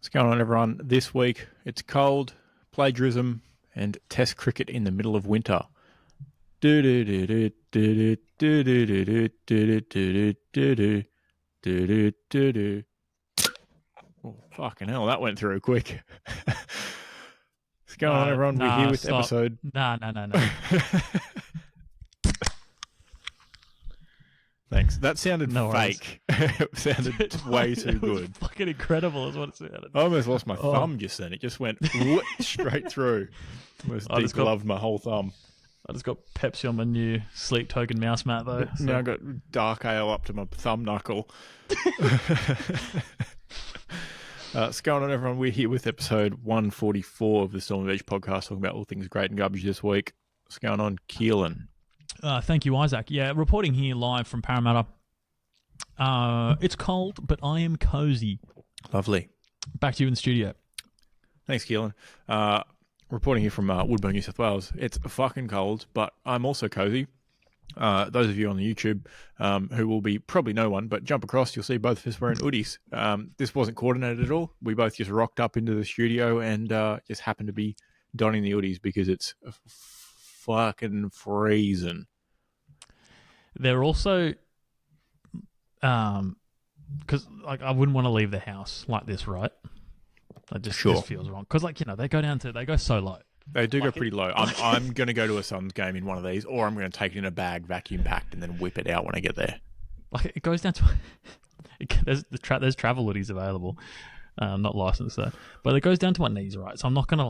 What's going on, everyone? This week, it's cold, plagiarism, and test cricket in the middle of winter. Oh, fucking hell, that went through quick. What's going on, everyone? We're here with stop. episode... No. Thanks. That sounded No worries. fake. It sounded way too good. Fucking incredible is what it sounded. I almost lost my thumb just then. It just went straight through. Almost de-gloved my whole thumb. I just got Pepsi on my new sleep token mouse mat though. So. Now I got dark ale up to my thumb knuckle. What's going on, everyone? We're here with episode 144 of the Storm of Edge podcast, talking about all things great and garbage this week. What's going on, Keelan? Thank you, Isaac. Yeah, reporting here live from Parramatta. It's cold, but I am cozy. Lovely. Back to you in the studio. Thanks, Keelan. Reporting here from Woodburn, New South Wales. It's fucking cold, but I'm also cozy. Those of you on the YouTube who will be probably no one, but jump across, you'll see both of us wearing hoodies. This wasn't coordinated at all. We both just rocked up into the studio and just happened to be donning the hoodies because it's fucking freezing. They're also, because like I wouldn't want to leave the house like this, right? That just feels wrong. Because they go so low. They do go pretty low. I'm going to go to a Suns game in one of these, or I'm going to take it in a bag, vacuum packed, and then whip it out when I get there. Like it goes down to there's travel hoodies available, not licensed though, but it goes down to my knees, right? So I'm not going to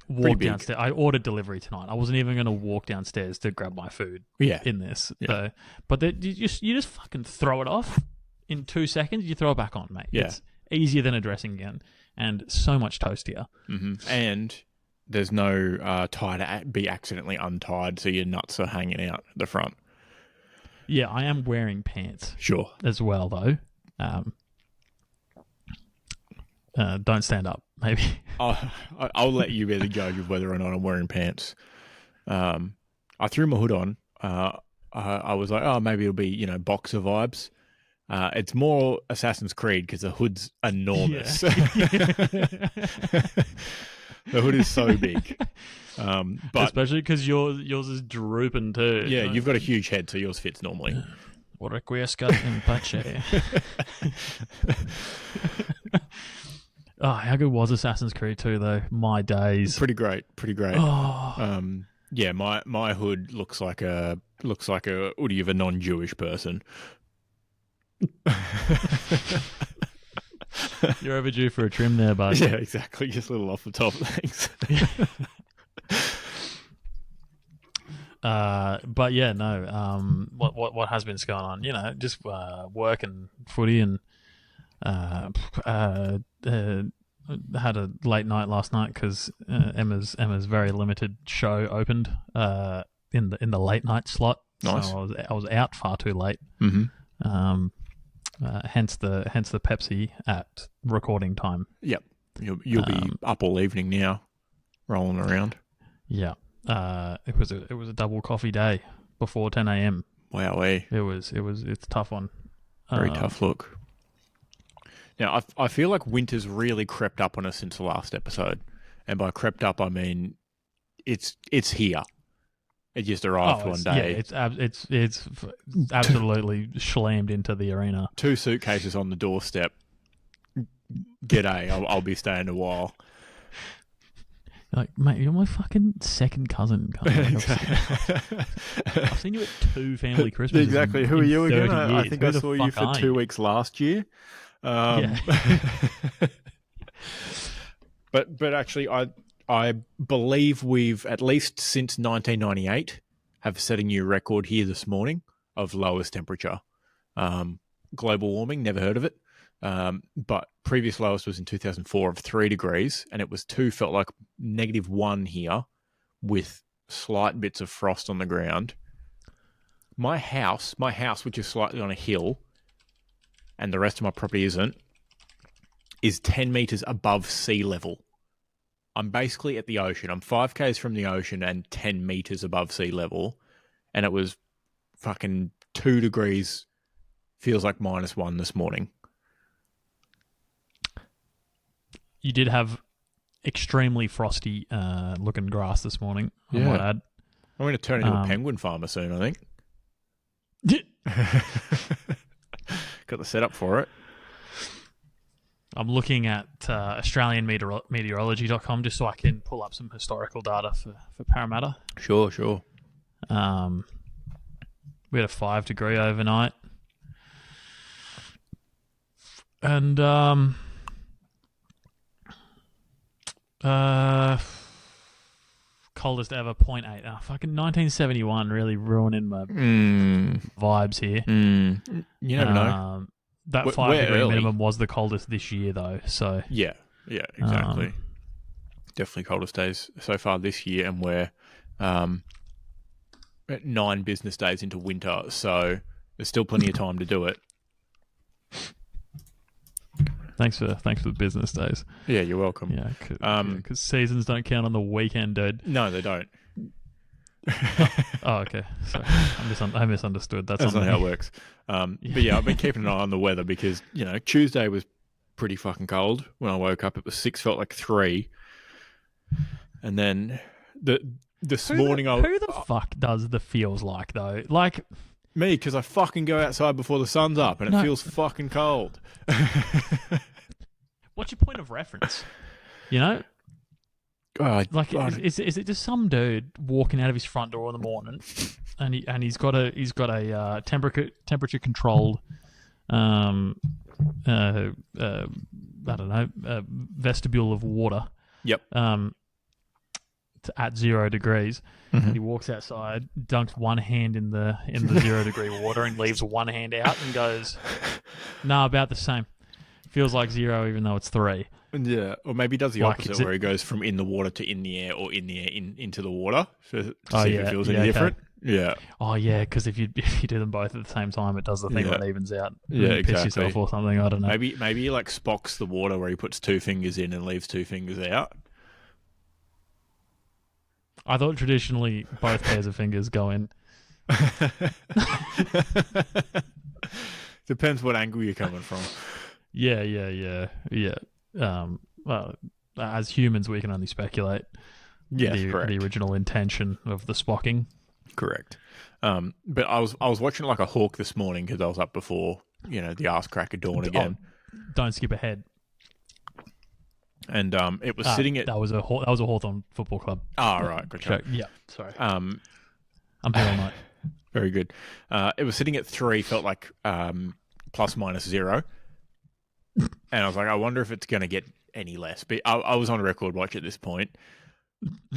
walk downstairs. I ordered delivery tonight. I wasn't even going to walk downstairs to grab my food. In this, but you just fucking throw it off in 2 seconds. You throw it back on, mate. Yeah, it's easier than a dressing gown, and so much toastier. Mm-hmm. And there's no tie to be accidentally untied, so your nuts are hanging out the front. Yeah, I am wearing pants. Sure. As well, though. Don't stand up, maybe. I'll let you be the judge of whether or not I'm wearing pants. I threw my hood on. I was like, oh, maybe it'll be, boxer vibes. It's more Assassin's Creed because the hood's enormous. Yeah. The hood is so big. But especially because yours is drooping too. Yeah, you've got a huge head, so yours fits normally. Requiescat in pace. Oh, how good was Assassin's Creed 2 though? My days. Pretty great. Oh. Yeah, my hood looks like a hoodie of a non-Jewish person. You're overdue for a trim there, bud. Yeah, exactly. Just a little off the top. Thanks. But yeah, no. What has been going on? Just work and footy and had a late night last night because Emma's very limited show opened in the late night slot. Nice. So I was out far too late. Mm-hmm. Hence the Pepsi at recording time. Yep. You'll be up all evening now, rolling around. Yeah. It was a double coffee day before 10 a.m. Wowee. It's a tough one. Very tough look. Now I feel like winter's really crept up on us since the last episode, and by crept up I mean it's here. It just arrived one day. Yeah, it's absolutely slammed into the arena. 2 suitcases on the doorstep. G'day, I'll be staying a while. Like, mate, you're my fucking second cousin. I've seen you at 2 family Christmases. Exactly. Who are you again? I think I saw you for 2 weeks last year. Yeah. But actually, I believe we've, at least since 1998, have set a new record here this morning of lowest temperature. Global warming, never heard of it. But previous lowest was in 2004 of 3 degrees, and it was felt like -1 here with slight bits of frost on the ground. My house, which is slightly on a hill, and the rest of my property isn't, is 10 meters above sea level. I'm basically at the ocean. I'm 5 k's from the ocean and 10 meters above sea level, and it was fucking 2 degrees, feels like -1 this morning. You did have extremely frosty looking grass this morning, I might add. I'm going to turn into a penguin farmer soon, I think. Got the setup for it. I'm looking at AustralianMeteorology.com just so I can pull up some historical data for Parramatta. Sure. We had a 5 degree overnight. And coldest ever, 0.8. Oh, fucking 1971 really ruining my vibes here. You never know. That 5 degree early. Minimum was the coldest this year, though. So yeah, exactly. Definitely coldest days so far this year, and we're at 9 business days into winter, so there's still plenty of time to do it. Thanks for the business days. Yeah, you're welcome. Yeah, because seasons don't count on the weekend, dude. No, they don't. Oh, okay. Sorry, I misunderstood. That's not how it works. But yeah, I've been keeping an eye on the weather because Tuesday was pretty fucking cold. When I woke up, it was 6, felt like 3, and then this morning who the fuck does the feels like though? Like me, because I fucking go outside before the sun's up and it feels fucking cold. What's your point of reference? Is it just some dude walking out of his front door in the morning, and he's got a temperature controlled I don't know, vestibule of water. Yep. At 0 degrees, and he walks outside, dunks one hand in the 0 degree water, and leaves one hand out, and goes, "Nah, about the same. Feels like 0, even though it's 3." Yeah, or maybe he does the opposite, where he goes from in the water to in the air, or in the air into the water, to see if it feels any different. Yeah. Oh yeah, because if you do them both at the same time, it does the thing that evens out. Yeah, exactly. Piss yourself or something. I don't know. Maybe he like Spock's the water, where he puts 2 fingers in and leaves 2 fingers out. I thought traditionally both pairs of fingers go in. Depends what angle you're coming from. Yeah. Well, as humans, we can only speculate. Yes, correct. The original intention of the Spocking. Correct. But I was watching like a hawk this morning because I was up before the arse crack of dawn again. Don't skip ahead. And it was sitting at... That was a Hawthorn Football Club. Oh, right. Gotcha. Yeah, sorry. I'm here all night. Very good. It was sitting at 3, felt like plus minus 0. And I was like, I wonder if it's going to get any less. But I was on a record watch at this point.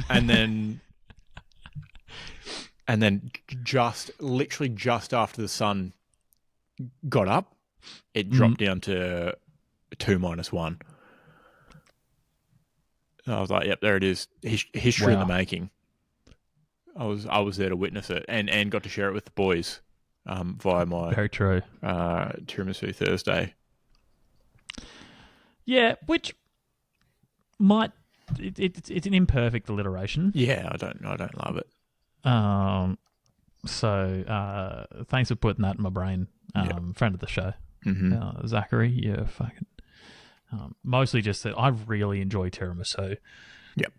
And then... literally just after the sun got up, it dropped down to 2 minus 1. I was like, yep, there it is. History in the making. I was there to witness it and got to share it with the boys via my very true Tiramisu Thursday. Yeah, which might it's an imperfect alliteration. Yeah, I don't love it. So thanks for putting that in my brain. Friend of the show, Zachary. Yeah, fucking. Mostly just that I really enjoy tiramisu. Yep,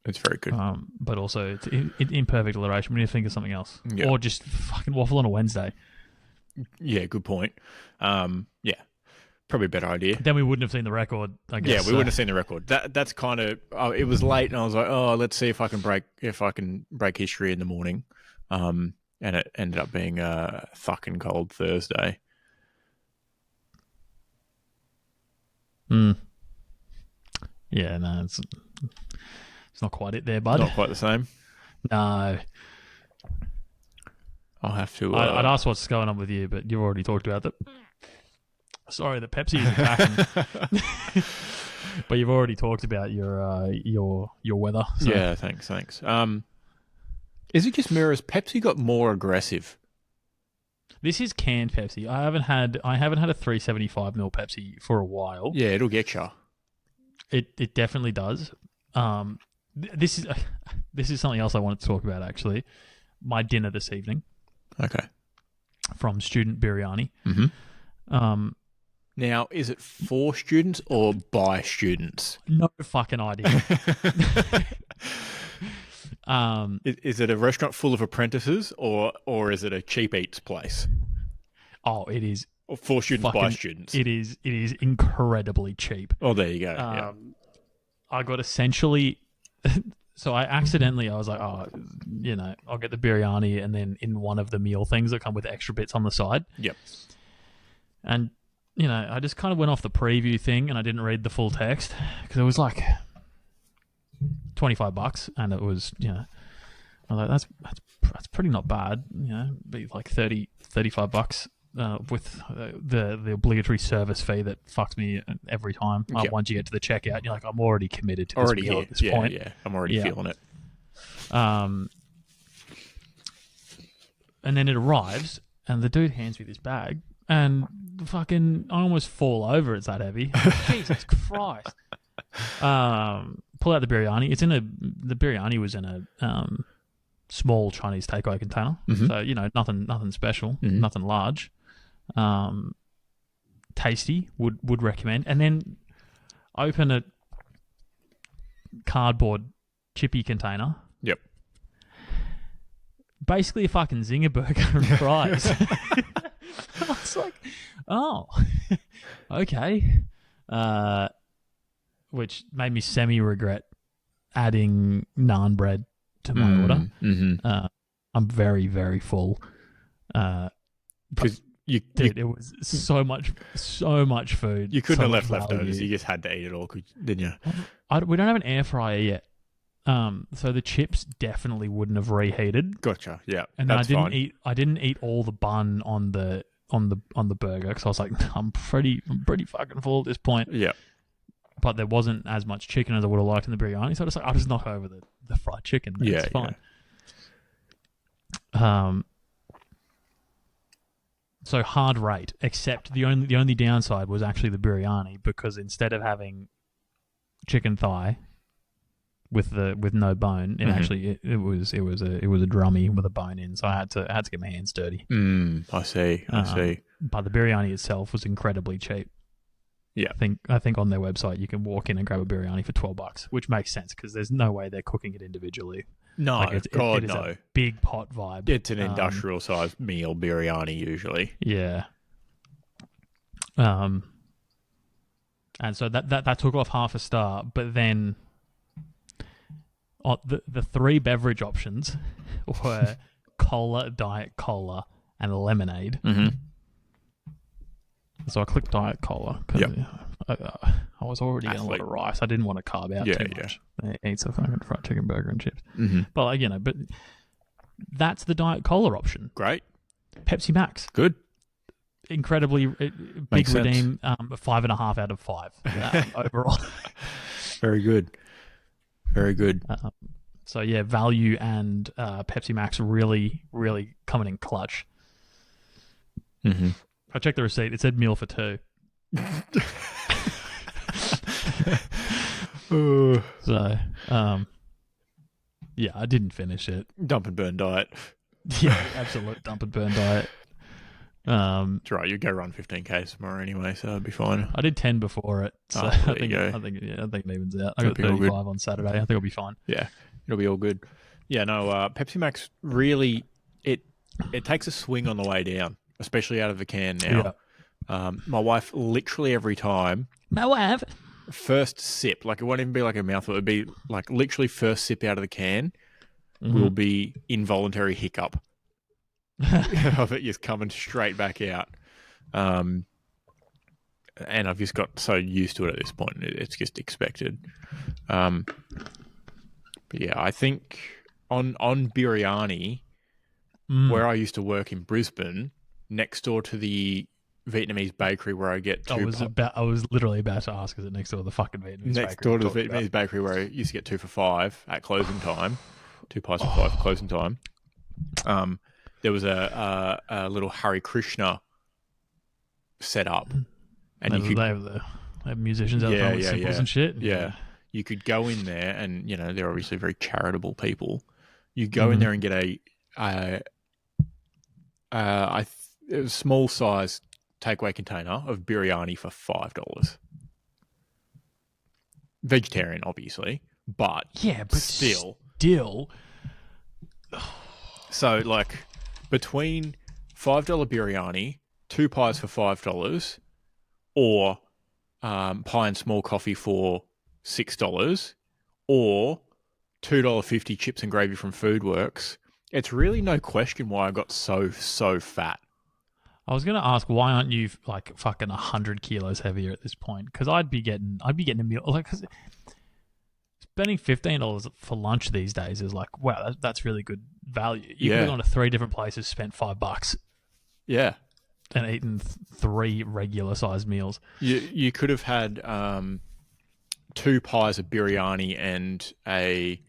it's very good. But also it's imperfect alliteration. We need to think of something else, or just fucking waffle on a Wednesday. Yeah, good point. Yeah, probably a better idea. Then we wouldn't have seen the record. I guess. Yeah, we wouldn't have seen the record. That's kind of. It was late, and I was like, oh, let's see if I can break history in the morning. And it ended up being a fucking cold Thursday. Yeah, no, it's not quite it there, bud. Not quite the same. No. I'll have to. I'd ask what's going on with you, but you've already talked about that. Sorry, the Pepsi is attacking. But you've already talked about your weather. So. Yeah, thanks. Is it just mirrors? Pepsi got more aggressive. This is canned Pepsi. I haven't had a 375ml Pepsi for a while. Yeah, it'll get you. It definitely does. This is something else I wanted to talk about actually. My dinner this evening. Okay. From student biryani. Mm-hmm. Now, is it for students or by students? No fucking idea. Is it a restaurant full of apprentices or is it a cheap eats place? Oh, it is. Or for students by students? It is incredibly cheap. Oh, there you go. I got essentially... So I was like, oh, I'll get the biryani and then in one of the meal things that come with extra bits on the side. Yep. And, I just kind of went off the preview thing and I didn't read the full text because it was like $25 and it was, I was like, that's pretty not bad, be like $35 with the obligatory service fee that fucks me every time. Once you get to the checkout, you're like, I'm already committed to this meal at this point. Yeah, I'm already feeling it. And then it arrives, and the dude hands me this bag, and fucking I almost fall over. It's that heavy. Jesus Christ! Pull out the biryani. The biryani was in a small Chinese takeaway container, so nothing special, nothing large. Tasty, would recommend. And then open a cardboard chippy container. Yep. Basically a fucking zinger burger and fries. I was like, oh, okay. Which made me semi-regret adding naan bread to my order. Mm-hmm. I'm very, very full. Because it was so much food. You couldn't have left leftovers. You just had to eat it all, didn't you? We don't have an air fryer yet. So the chips definitely wouldn't have reheated. Gotcha. Yeah, and I didn't eat all the bun on the burger because I was like, I'm pretty fucking full at this point. Yeah. But there wasn't as much chicken as I would have liked in the biryani, so I was like, I'll just knock over the fried chicken. It's fine. Yeah. So hard rate, except the only downside was actually the biryani, because instead of having chicken thigh with no bone, it was a drummy with a bone in, so I had to get my hands dirty. I see. But the biryani itself was incredibly cheap. Yeah, I think on their website you can walk in and grab a biryani for $12, which makes sense because there's no way they're cooking it individually. No, it is a big pot vibe. It's an industrial sized meal biryani usually. Yeah. And so that took off half a star, but then the three beverage options were cola, diet cola, and lemonade. Mm-hmm. So I clicked diet cola because I was already getting a lot of rice. I didn't want to carb out too much. I ate a fucking fried chicken burger and chips. Mm-hmm. But but that's the diet cola option. Great. Pepsi Max. Good. Incredibly big redeem. 5.5 out of 5 overall. Very good. Very good. So yeah, value and Pepsi Max really, really coming in clutch. Mm-hmm. I checked the receipt. It said meal for two. So, yeah, I didn't finish it. Dump and burn diet. Yeah, absolute dump and burn diet. It's right. You go run 15K tomorrow anyway, so it'll be fine. I did 10 before it, so I think it evens out. I got 35 on Saturday. I think I'll be fine. Yeah, it'll be all good. Yeah, no, Pepsi Max really it takes a swing on the way down, especially out of the can now. Yeah. My wife literally every time. My wife. First sip, like it won't even be like a mouthful. It would be like literally first sip out of the can will be involuntary hiccup of it just coming straight back out. And I've just got so used to it at this point. It's just expected. But yeah, I think on biryani, where I used to work in Brisbane, next door to the Vietnamese bakery where I get two. I was literally about to ask, is it next door to the fucking Vietnamese bakery? Next door to the Vietnamese bakery where I used to get 2 for $5 at closing time. 2 pies for $5 at closing time. There was a little Hare Krishna set up. And they have musicians out there with cymbals and shit. Yeah. You could go in there and, they're obviously very charitable people. You go in there and get a small size takeaway container of biryani for $5. Vegetarian, obviously, but still. So, like, between $5 biryani, 2 pies for $5, or pie and small coffee for $6, or $2.50 chips and gravy from Foodworks, it's really no question why I got so fat. I was going to ask, why aren't you like fucking 100 kilos heavier at this point? Because I'd be getting a meal like. Cause spending $15 for lunch these days is like, wow, that's really good value. You could have gone to 3 different places, spent $5. Yeah, and eaten 3 regular sized meals. You could have had 2 pies of biryani and a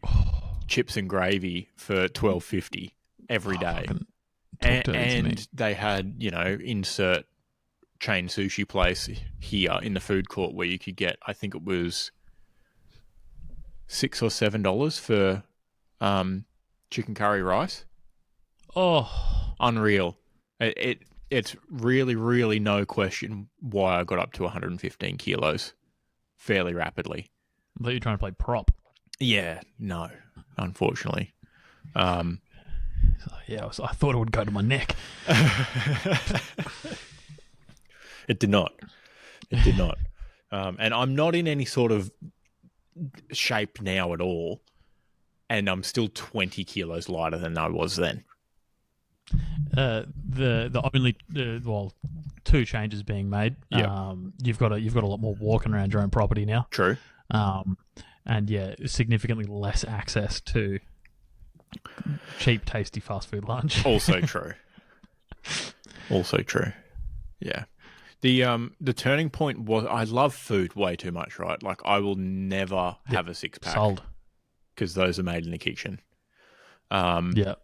chips and gravy for $12.50 every day. And they had, insert chain sushi place here in the food court where you could get, I think it was $6 or $7 for chicken curry rice. Oh, unreal! It's really, really no question why I got up to 115 kilos fairly rapidly. I thought you were trying to play prop. Yeah, no, unfortunately. Yeah, I thought it would go to my neck. It did not. It did not. And I'm not in any sort of shape now at all. And I'm still 20 kilos lighter than I was then. The only 2 changes being made. Yep. You've got a lot more walking around your own property now. True. And significantly less access to cheap, tasty fast food lunch. Also true. Also true. Yeah. The turning point was I love food way too much, right? Like I will never have a 6-pack. Sold. Because those are made in the kitchen. Yeah.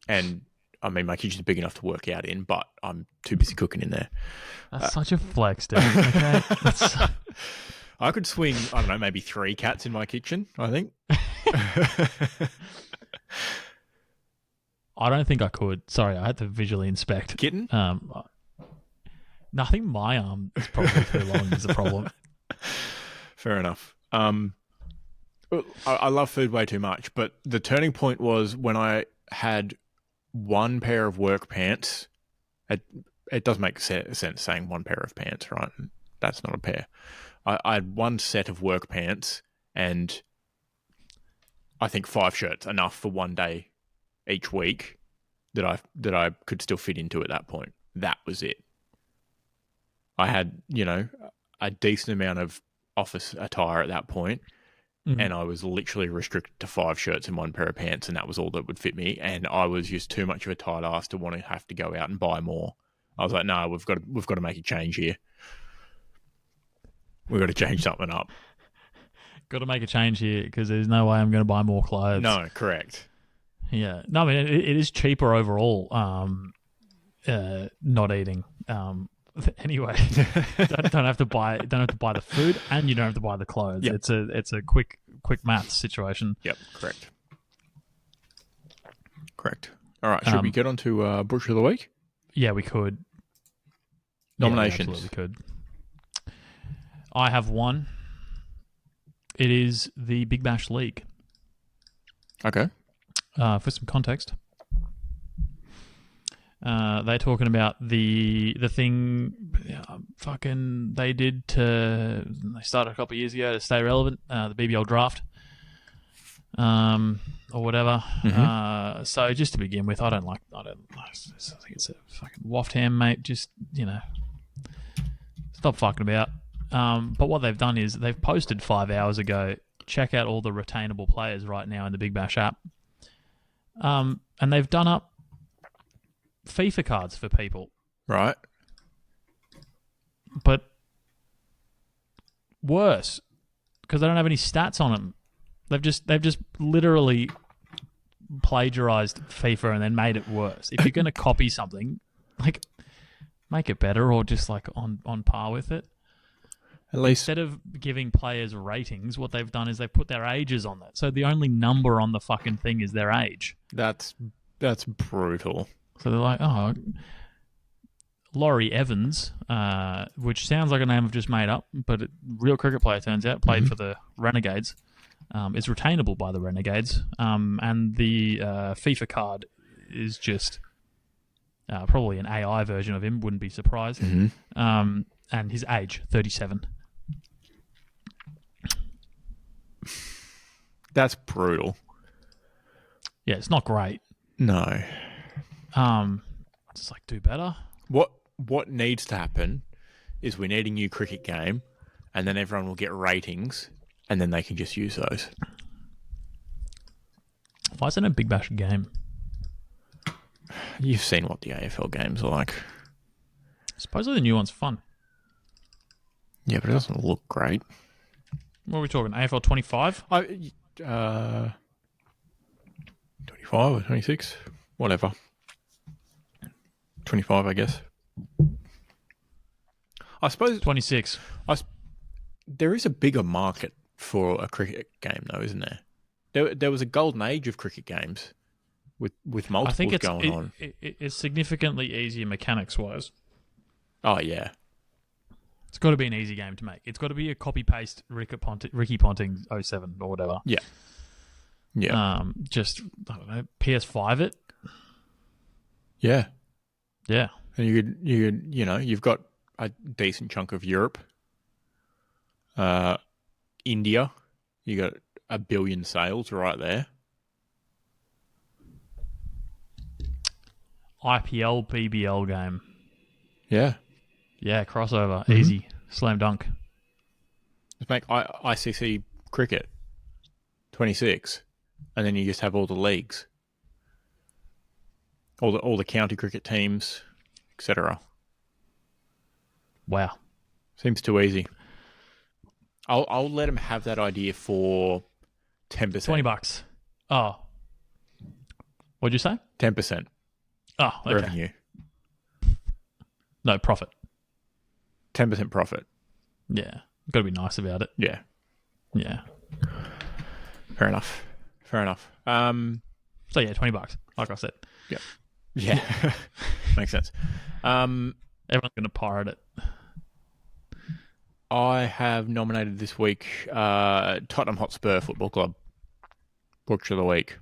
And I mean, my kitchen's big enough to work out in, but I'm too busy cooking in there. That's such a flex, dude. Okay? I could swing, I don't know, maybe 3 cats in my kitchen, I think. I don't think I could. Sorry, I had to visually inspect. Kitten? No, I think my arm is probably too long is the problem. Fair enough. I love food way too much, but the turning point was when I had 1 pair of work pants. It does make sense saying 1 pair of pants, right? That's not a pair. I had 1 set of work pants and I think 5 shirts, enough for 1 day each week that I could still fit into at that point. That was it. I had, a decent amount of office attire at that point. Mm-hmm. And I was literally restricted to 5 shirts and 1 pair of pants, and that was all that would fit me. And I was just too much of a tight ass to want to have to go out and buy more. I was like, no, we've got to make a change here. We've got to change something up. Got to make a change here because there's no way I'm going to buy more clothes. No, correct. Yeah, no, I mean it is cheaper overall. Not eating. Anyway, don't have to buy the food, and you don't have to buy the clothes. Yep. It's a quick math situation. Yep, correct. All right, should we get on to Bush of the Week? Yeah, we could. Nominations. Yeah, we absolutely could. I have one. It is the Big Bash League. Okay. For some context. They're talking about the thing fucking they did they started a couple of years ago to stay relevant, the BBL draft, or whatever. Mm-hmm. So just to begin with, I think it's a fucking waft ham, mate. Just, stop fucking about. But what they've done is they've posted 5 hours ago, check out all the retainable players right now in the Big Bash app. And they've done up FIFA cards for people. Right. But worse, because they don't have any stats on them. They've just literally plagiarized FIFA and then made it worse. If you're going to copy something, like, make it better or just like on par with it. At least, instead of giving players ratings, what they've done is they put their ages on that. So the only number on the fucking thing is their age. That's brutal. So they're like, Laurie Evans, which sounds like a name I've just made up, but a real cricket player, turns out, played for the Renegades, is retainable by the Renegades, and the FIFA card is just probably an AI version of him, wouldn't be surprised, and his age, 37. That's brutal. Yeah, it's not great. No. Just do better. What needs to happen is we need a new cricket game, and then everyone will get ratings, and then they can just use those. Why isn't it a Big Bash game? You've seen what the AFL games are like. Supposedly the new one's fun. Yeah, but it doesn't look great. What are we talking? AFL 25? 25 or 26? Whatever. 25, I guess. I suppose 26. There is a bigger market for a cricket game, though, isn't there? There was a golden age of cricket games with multiples I think going on. It's significantly easier mechanics-wise. Oh, yeah. It's got to be an easy game to make. It's got to be a copy-paste Ricky Ponting 07 or whatever. Yeah. Yeah. Just, I don't know, PS5 it? Yeah. Yeah. And you've got a decent chunk of Europe. India, you got 1 billion sales right there. IPL, BBL game. Yeah. Yeah, crossover. Easy. Slam dunk. Just make ICC cricket 26, and then you just have all the leagues. All the county cricket teams, etc. Wow. Seems too easy. I'll let him have that idea for 10%. $20. Oh. What'd you say? 10%. Oh, okay. Revenue. No, profit. 10% profit. Yeah. Got to be nice about it. Yeah. Yeah. Fair enough. So yeah, $20, like I said. Yep. Yeah. Makes sense. Everyone's going to pirate it. I have nominated this week Tottenham Hotspur Football Club. Butcher of the week.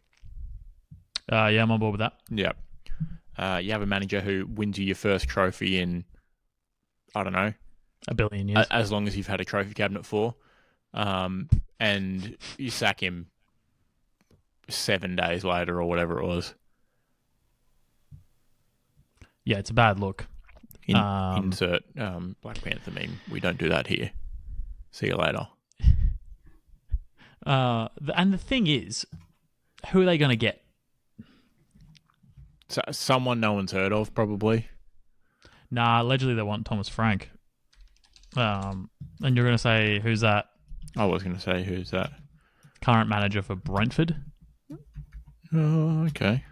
Yeah, I'm on board with that. Yeah. You have a manager who wins you your first trophy in, I don't know, 1 billion years. As long as you've had a trophy cabinet for. And you sack him 7 days later or whatever it was. Yeah, it's a bad look. Insert Black Panther meme. We don't do that here. See you later. And the thing is, who are they going to get? So, someone no one's heard of, probably. Nah, allegedly they want Thomas Frank. And you're going to say, who's that? I was going to say, who's that? Current manager for Brentford. Oh, okay.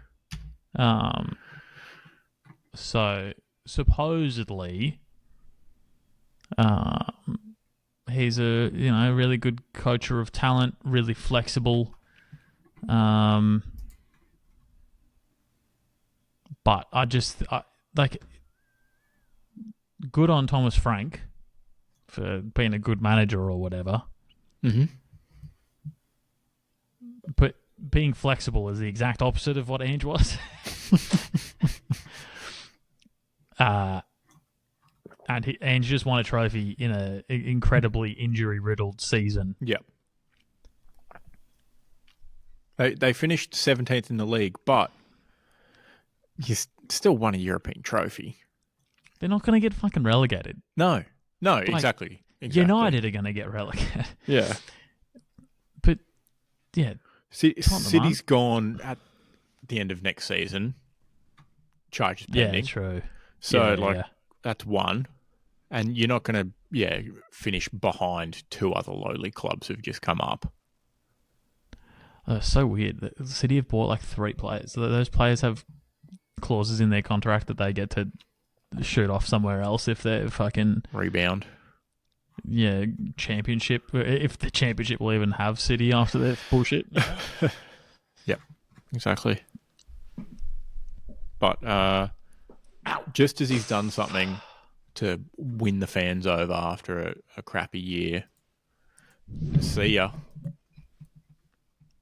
So supposedly, he's a really good coacher of talent, really flexible. But I good on Thomas Frank for being a good manager or whatever. Mm-hmm. But being flexible is the exact opposite of what Ange was. And Ange just won a trophy in an incredibly injury-riddled season. Yep. They finished 17th in the league, but you still won a European trophy. They're not going to get fucking relegated. No, exactly. United are going to get relegated. Yeah. But, yeah. City's gone at the end of next season. Charges pending. Yeah, true. So, that's one. And you're not going to, finish behind 2 other lowly clubs who've just come up. So weird. The City have bought 3 players. Those players have clauses in their contract that they get to shoot off somewhere else if they're fucking... Rebound. Yeah, championship. If the championship will even have City after their bullshit. Yep, exactly. But, just as he's done something to win the fans over after a crappy year. See ya.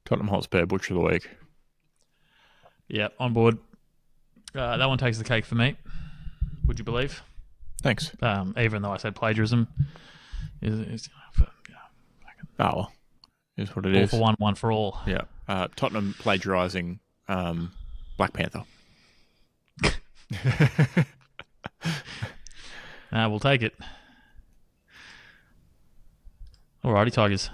Tottenham Hotspur Butcher of the Week. Yep, on board. That one takes the cake for me. Would you believe? Thanks. Even though I said plagiarism is well, is what it all is. For one, one for all. Yeah. Tottenham plagiarising Black Panther. We'll take it. Alrighty, Tigers.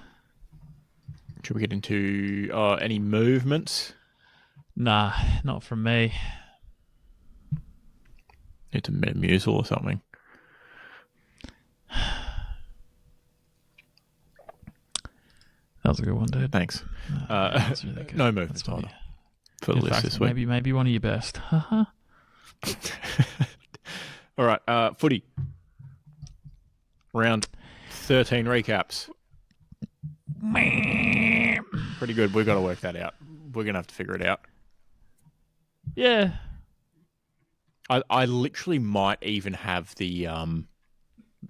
Should we get into any movements? Nah, not from me. Need to Metamucil or something. That was a good one, dude. Thanks. Really good. No movements either for the list this week. Maybe one of your best. Haha. All right, footy. Round 13 recaps. Pretty good. We've got to work that out. We're going to have to figure it out. Yeah. I literally might even have the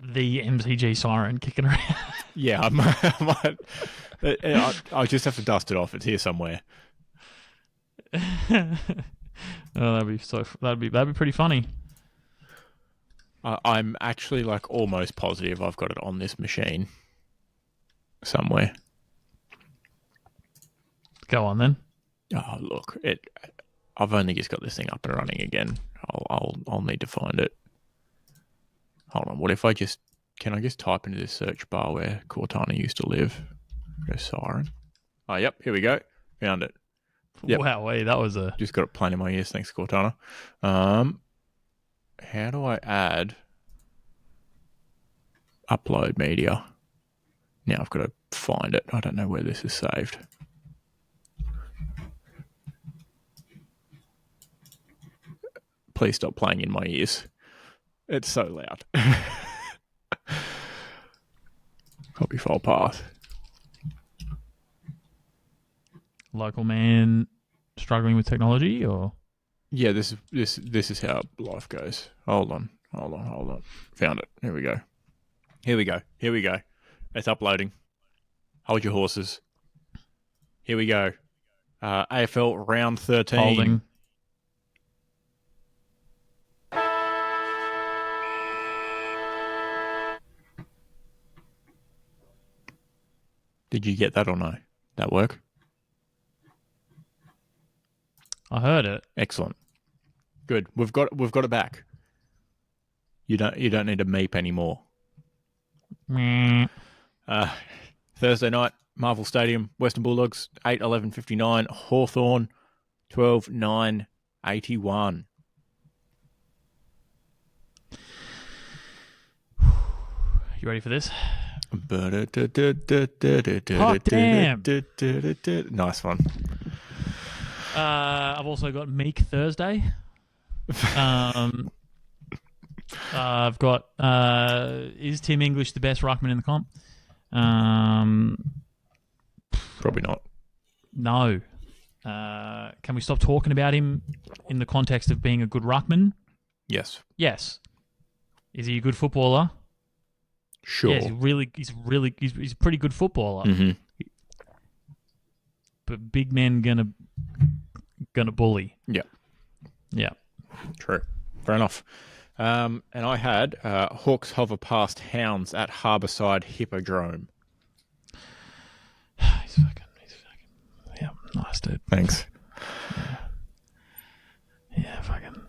MCG siren kicking around. Yeah, I might. I just have to dust it off. It's here somewhere. That'd be pretty funny. I'm actually like almost positive I've got it on this machine somewhere. Go on then. Oh look, I've only just got this thing up and running again. I'll need to find it. Hold on. What if can I just type into this search bar where Cortana used to live? Go siren. Oh, yep. Here we go. Found it. Yep. Wow, that was a... Just got it playing in my ears. Thanks, Cortana. How do I add upload media? Now I've got to find it. I don't know where this is saved. Please stop playing in my ears. It's so loud. Copy file path. Local man struggling with technology, or? Yeah, this is how life goes. Hold on. Found it. Here we go. It's uploading. Hold your horses. Here we go. AFL round 13. Holding. Did you get that or no? That work? I heard it. Excellent. Good. We've got it back. You don't need to meep anymore. Thursday night, Marvel Stadium, Western Bulldogs, 8:11:59, Hawthorn, 12:9:81. You ready for this? Oh, damn. Nice one. I've also got Meek Thursday. I've got is Tim English the best ruckman in the comp? Probably not. No. Can we stop talking about him in the context of being a good ruckman? Yes. Yes. Is he a good footballer? Sure. Yeah, he's a pretty good footballer. Mm-hmm. But big men gonna bully. Yeah. Yeah. True. Fair enough. And I had Hawks hover past Hounds at Harbourside Hippodrome. He's fucking. Yeah, nice dude. Thanks. Yeah, fucking.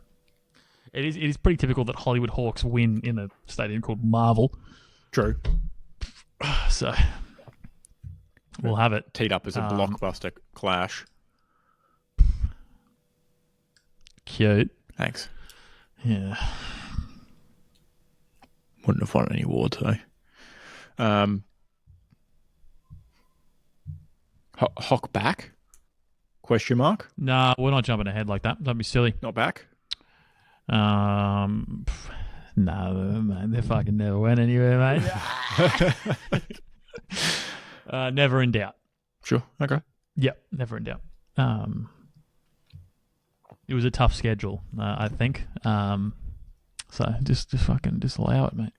It is pretty typical that Hollywood Hawks win in a stadium called Marvel. True. So we'll have it teed up as a blockbuster clash. Cute. Thanks. Yeah. Wouldn't have won any awards though. Hock back? Question mark? Nah, we're not jumping ahead like that. Don't be silly. Not back? No, man, they fucking never went anywhere, mate. Never in doubt. Sure. Okay. Yep, never in doubt. It was a tough schedule, I think. So just allow it, mate.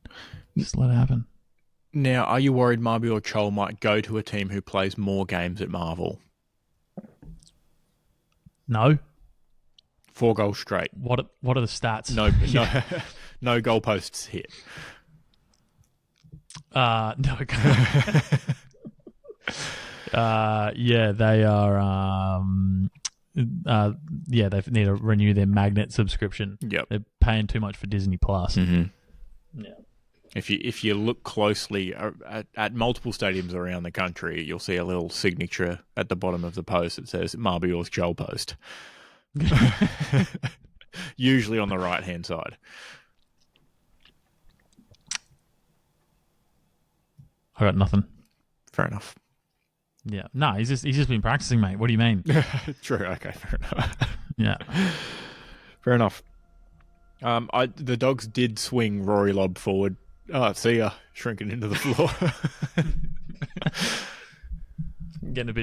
Just let it happen. Now, are you worried Marby or Chol might go to a team who plays more games at Marvel? No. 4 goals straight. What are the stats? No goalposts hit. No. Yeah, they are. They need to renew their Magnet subscription. Yep, they're paying too much for Disney Plus. Mm-hmm. Yeah. If you look closely at multiple stadiums around the country, you'll see a little signature at the bottom of the post that says Marbior's Joel Post. Usually on the right hand side. I got nothing. Fair enough. Yeah. No, he's just been practicing, mate. What do you mean? True. Okay. Fair enough. Yeah. Fair enough. The Dogs did swing Rory Lobb forward. Oh, see ya, shrinking into the floor. Getting a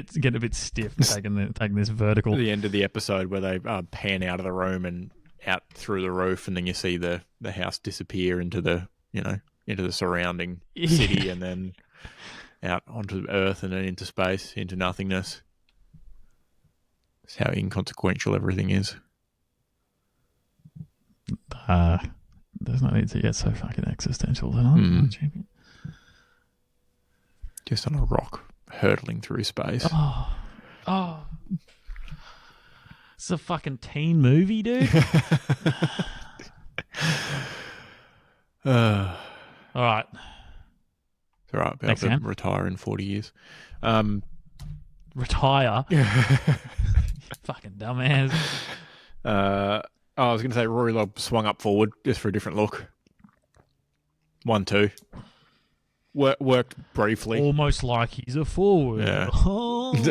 bit stiff, taking this vertical. At the end of the episode where they pan out of the room and out through the roof, and then you see the house disappear into the surrounding city, and then out onto Earth, and then into space, into nothingness. That's how inconsequential everything is. There's no need to get so fucking existential, then. Just on a rock, hurtling through space. Oh. It's a fucking teen movie, dude. All right. It's all right. I'll have to retire in 40 years. Retire? Fucking dumbass. I was going to say Rory Lobb swung up forward just for a different look. 1-2. Worked briefly. Almost like he's a forward. Yeah. I'm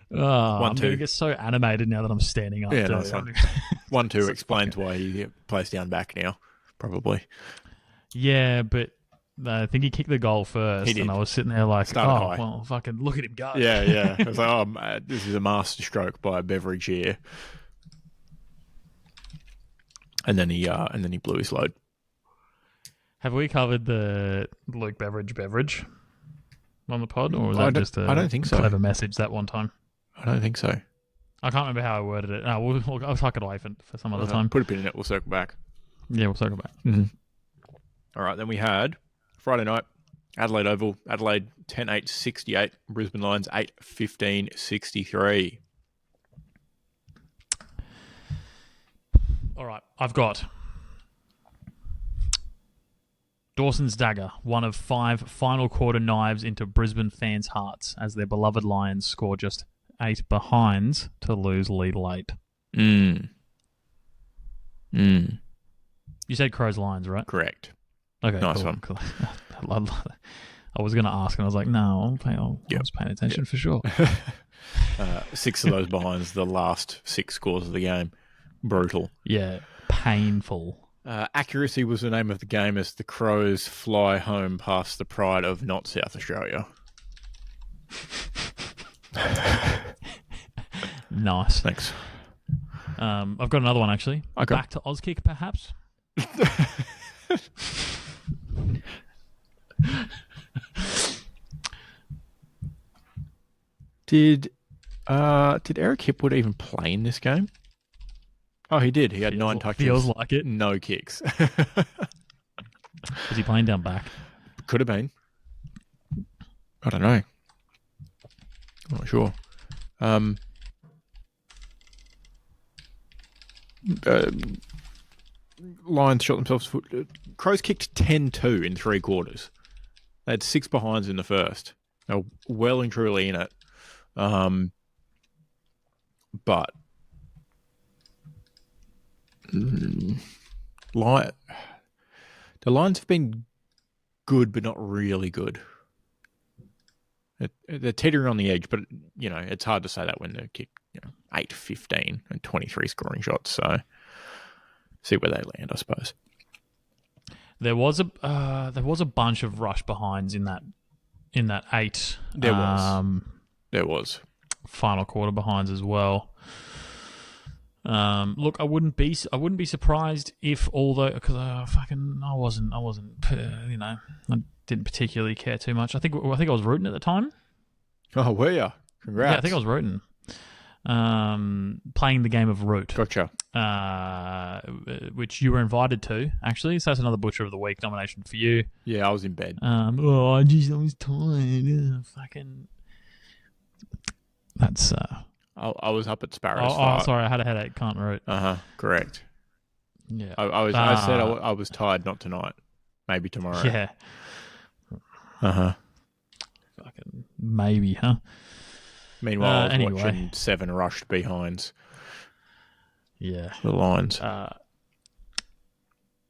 going to get so animated now that I'm standing up. Yeah, nice one. 1-2 explains why he plays down back now, probably. Yeah, but I think he kicked the goal first. He did. And I was sitting there like, high. Well, fucking look at him go. Yeah. I was like, this is a master stroke by a beverage here. And then he blew his load. Have we covered the Luke beverage on the pod, or was that just a I don't think so. clever message that one time? I don't think so. I can't remember how I worded it. No, I'll tuck it away for some other time. Put a pin in it. We'll circle back. Yeah, we'll circle back. Mm-hmm. All right, then we had Friday night, Adelaide Oval. Adelaide 10-8-68. Brisbane Lions 8-15-63. All right, I've got Dawson's dagger, one of 5 final quarter knives into Brisbane fans' hearts as their beloved Lions score just 8 behinds to lose lead late. You said Crows Lions, right? Correct. Okay, nice cool. one. Cool. I was going to ask, and I was like, no, I was paying attention for sure. 6 of those behinds, the last 6 scores of the game. Brutal. Yeah, painful. Accuracy was the name of the game as the Crows fly home past the pride of not South Australia. Nice. Thanks. I've got another one, actually. Okay. Back to Auskick, perhaps? Did Eric Hipwood even play in this game? Oh, he did. He had 9 touches. Feels like it. No kicks. Was he playing down back? Could have been. I don't know. I'm not sure. Lions shot themselves foot. Crows kicked 10-2 in 3 quarters. They had 6 behinds in the first. They were well and truly in it. But the Lions have been good, but not really good. They're teetering on the edge, but it's hard to say that when they kick 8-15 and 23 scoring shots. So see where they land, I suppose. There was a bunch of rush behinds in that 8. There was final quarter behinds as well. Look, I wouldn't be surprised if because I wasn't I didn't particularly care too much. I think I was rooting at the time. Oh, were you? Congrats. Yeah, I think I was rooting. Playing the game of Root. Gotcha. Which you were invited to, actually. So that's another Butcher of the Week nomination for you. Yeah, I was in bed. I was tired. Fucking. That's. I was up at Sparrow's. Sorry, I had a headache. Can't root. Correct. Yeah. I said I was tired, not tonight. Maybe tomorrow. Yeah. Fucking maybe, huh? Meanwhile, I was watching 7 rushed behinds. Yeah. The Lions.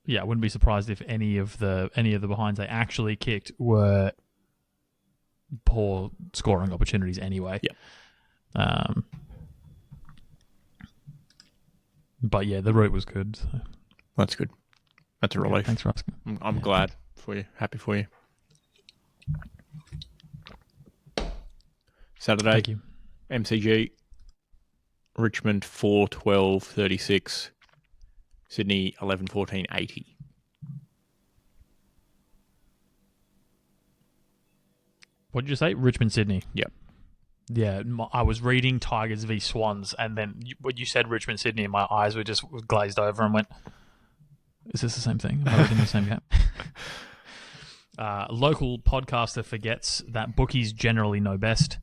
Yeah, I wouldn't be surprised if any of the behinds they actually kicked were poor scoring opportunities anyway. Yeah. But yeah, the route was good. So. That's good. That's a relief. Thanks for asking. I'm glad for you. Happy for you. Saturday. Thank you. MCG. Richmond 4-12-36. Sydney 11-14-80. What did you say? Richmond, Sydney. Yep. Yeah, I was reading Tigers v Swans, and then when you said Richmond, Sydney, and my eyes were just glazed over and went, is this the same thing? Am I reading the same game? Local podcaster forgets that bookies generally know best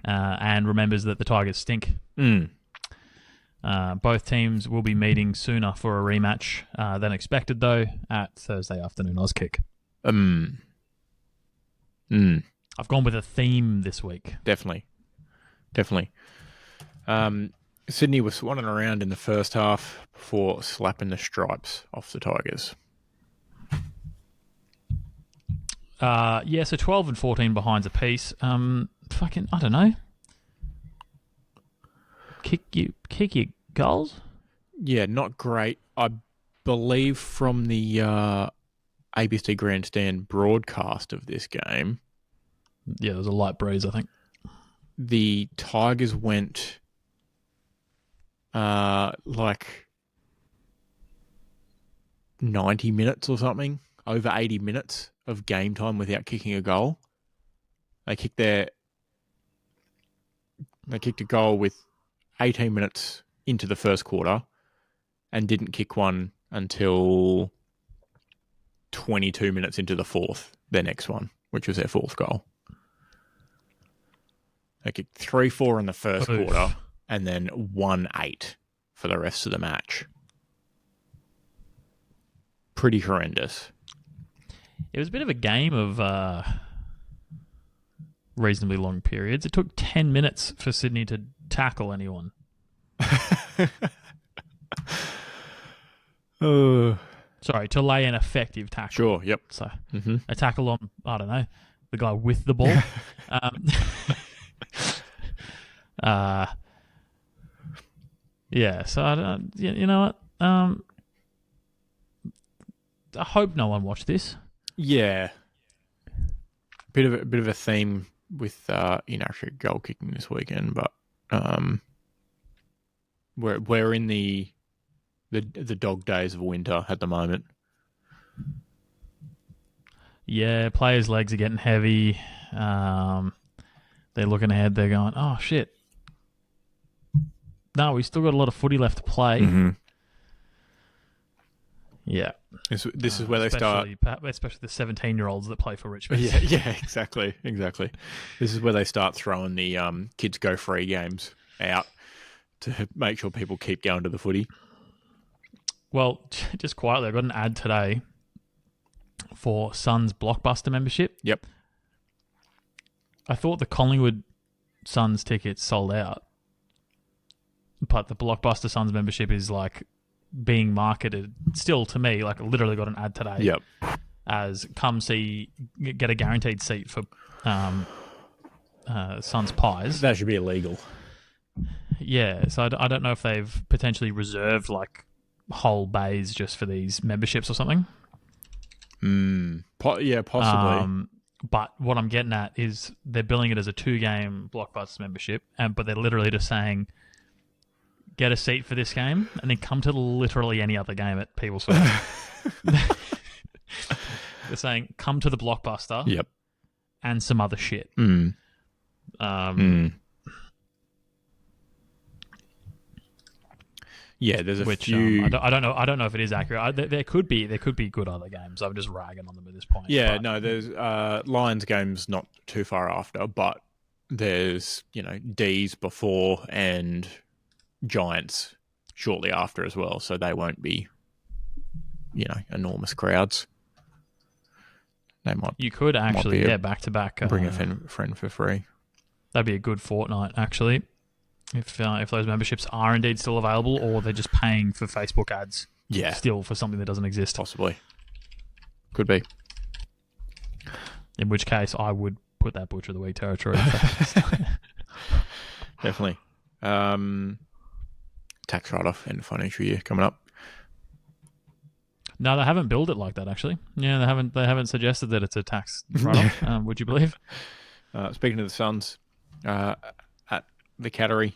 and remembers that the Tigers stink. Both teams will be meeting sooner for a rematch than expected, though, at Thursday afternoon Auskick. I've gone with a theme this week. Definitely. Sydney was swanning around in the first half before slapping the stripes off the Tigers. So 12 and 14 behinds apiece. I don't know. Kick your goals? Yeah, not great. I believe from the ABC Grandstand broadcast of this game. Yeah, there was a light breeze, I think. The Tigers went 90 minutes or something, over 80 minutes of game time without kicking a goal. They kicked a goal with 18 minutes into the first quarter and didn't kick one until 22 minutes into the fourth, their next one, which was their fourth goal. They kicked 3-4 in the first quarter and then 1-8 for the rest of the match. Pretty horrendous. It was a bit of a game of reasonably long periods. It took 10 minutes for Sydney to tackle anyone. Sorry, to lay an effective tackle. Sure, yep. So a tackle on, I don't know, the guy with the ball. Yeah, so you know what? I hope no one watched this. Yeah, bit of a theme with inaccurate goal kicking this weekend, but we're in the dog days of winter at the moment. Yeah, players' legs are getting heavy. They're looking ahead. They're going, oh shit. No, we still got a lot of footy left to play. Mm-hmm. Yeah. This is where they start... Especially the 17-year-olds that play for Richmond. Yeah, exactly. This is where they start throwing the kids go free games out to make sure people keep going to the footy. Well, just quietly, I got an ad today for Suns Blockbuster membership. Yep. I thought the Collingwood Suns tickets sold out, but the Blockbuster Suns membership is like being marketed still to me. Like, I literally got an ad today. Yep. As come see, get a guaranteed seat for Suns Pies. That should be illegal. Yeah, so I don't know if they've potentially reserved like whole bays just for these memberships or something. Yeah, possibly. But what I'm getting at is they're billing it as a 2-game Blockbuster membership, but they're literally just saying get a seat for this game, and then come to literally any other game at People's First. They're saying, come to the Blockbuster. Yep. And some other shit. Yeah, there's a few. I don't know. I don't know if it is accurate. There could be good other games. I'm just ragging on them at this point. Yeah, no. There's Lions games not too far after, but there's D's before and Giants shortly after as well. So they won't be enormous crowds. They might. You could actually back to back. Bring a friend for free. That'd be a good fortnight actually. If those memberships are indeed still available, or they're just paying for Facebook ads, still for something that doesn't exist, possibly, could be. In which case, I would put that Butcher of the Week territory. Definitely. Tax write-off end of financial year coming up. No, they haven't billed it like that. Actually, yeah, they haven't suggested that it's a tax write-off. Would you believe? Speaking of the Suns, at the Cattery,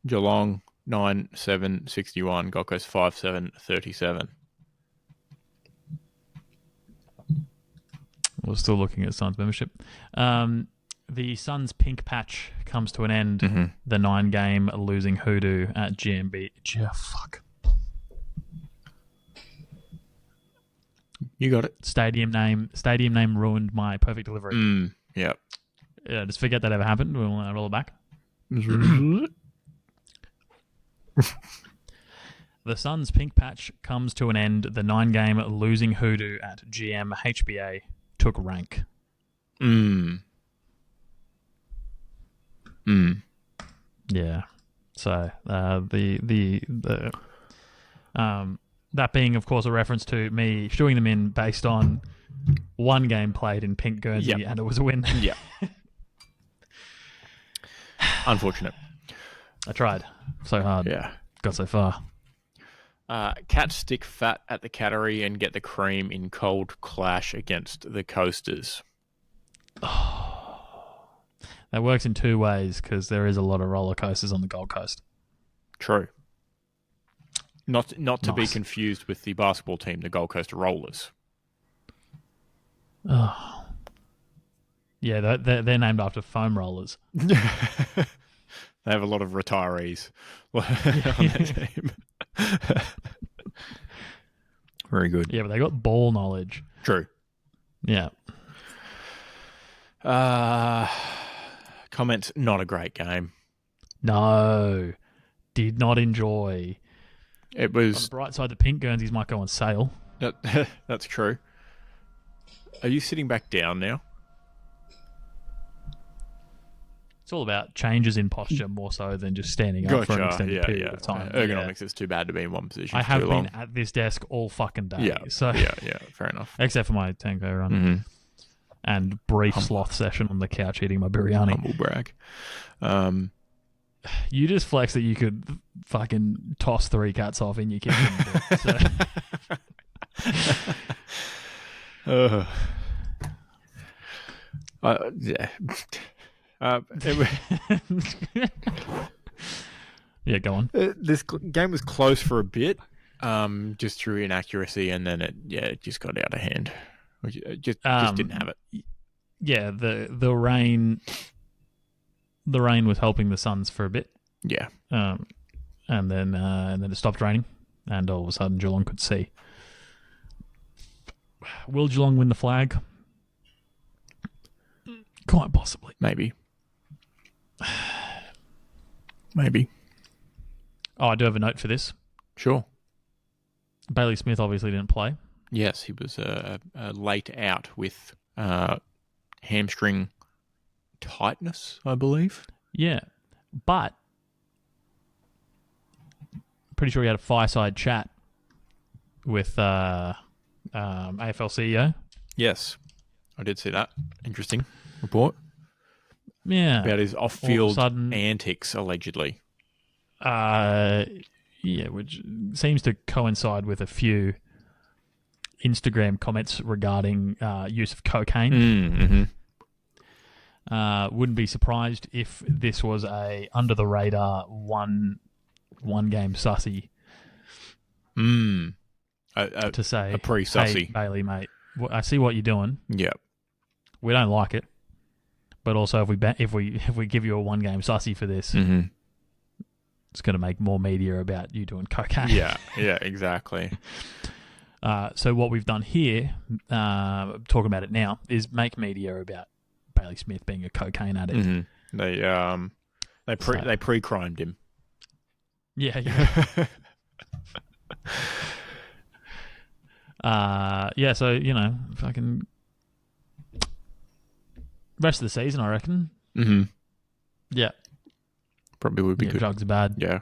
Geelong 9-7-61, Gold Coast 5-7-37. We're still looking at Suns membership. The Suns pink patch comes to an end. Mm-hmm. The 9-game losing hoodoo at GMB. Fuck. You got it. Stadium name ruined my perfect delivery. Yep. Yeah, just forget that ever happened. We'll roll it back. The Suns' pink patch comes to an end. The 9-game losing hoodoo at GM HBA took rank. Yeah. So that being, of course, a reference to me shooing them in based on one game played in pink Guernsey, and it was a win. Yeah. Unfortunate. I tried so hard. Yeah. Got so far. Cats stick fat at the Cattery and get the cream in cold clash against the Coasters. That works in two ways because there is a lot of roller coasters on the Gold Coast. True. Not to be confused with the basketball team, the Gold Coast Rollers. Oh. Yeah, they're named after foam rollers. They have a lot of retirees on their team. Very good. Yeah, but they got ball knowledge. True. Yeah. Comments, not a great game. No. Did not enjoy. It was... On the bright side, the pink Guernseys might go on sale. That's true. Are you sitting back down now? It's all about changes in posture more so than just standing up for an extended period of time. Ergonomics is too bad to be in one position. I have been at this desk all fucking day. Yeah, so fair enough. Except for my tango run and brief sloth session on the couch eating my biryani. Humble brag. You just flex that you could fucking toss 3 cats off in your kitchen. Yeah. Yeah, go on. This game was close for a bit, just through inaccuracy, and then it just got out of hand. Just didn't have it. Yeah, the rain was helping the Suns for a bit. Yeah, and then it stopped raining, and all of a sudden Geelong could see. Will Geelong win the flag? Quite possibly. Maybe. Maybe. Oh, I do have a note for this. Sure. Bailey Smith obviously didn't play. Yes, he was late out with hamstring tightness, I believe. Yeah, but pretty sure he had a fireside chat with AFL CEO. Yes, I did see that. Interesting report. Yeah. About his off-field antics, allegedly. Yeah, which seems to coincide with a few Instagram comments regarding use of cocaine. Mm-hmm. Wouldn't be surprised if this was a under-the-radar one one game sussy to say, a pre-sussy. Hey, Bailey, mate, I see what you're doing. Yeah. We don't like it. But also, if we give you a one game sussy for this, it's going to make more media about you doing cocaine. Yeah, exactly. So what we've done here, talking about it now, is make media about Bailey Smith being a cocaine addict. Mm-hmm. They pre-crimed him. Yeah. So fucking rest of the season, I reckon. Mm-hmm. Yeah. Probably would be good. Drugs are bad. Yeah.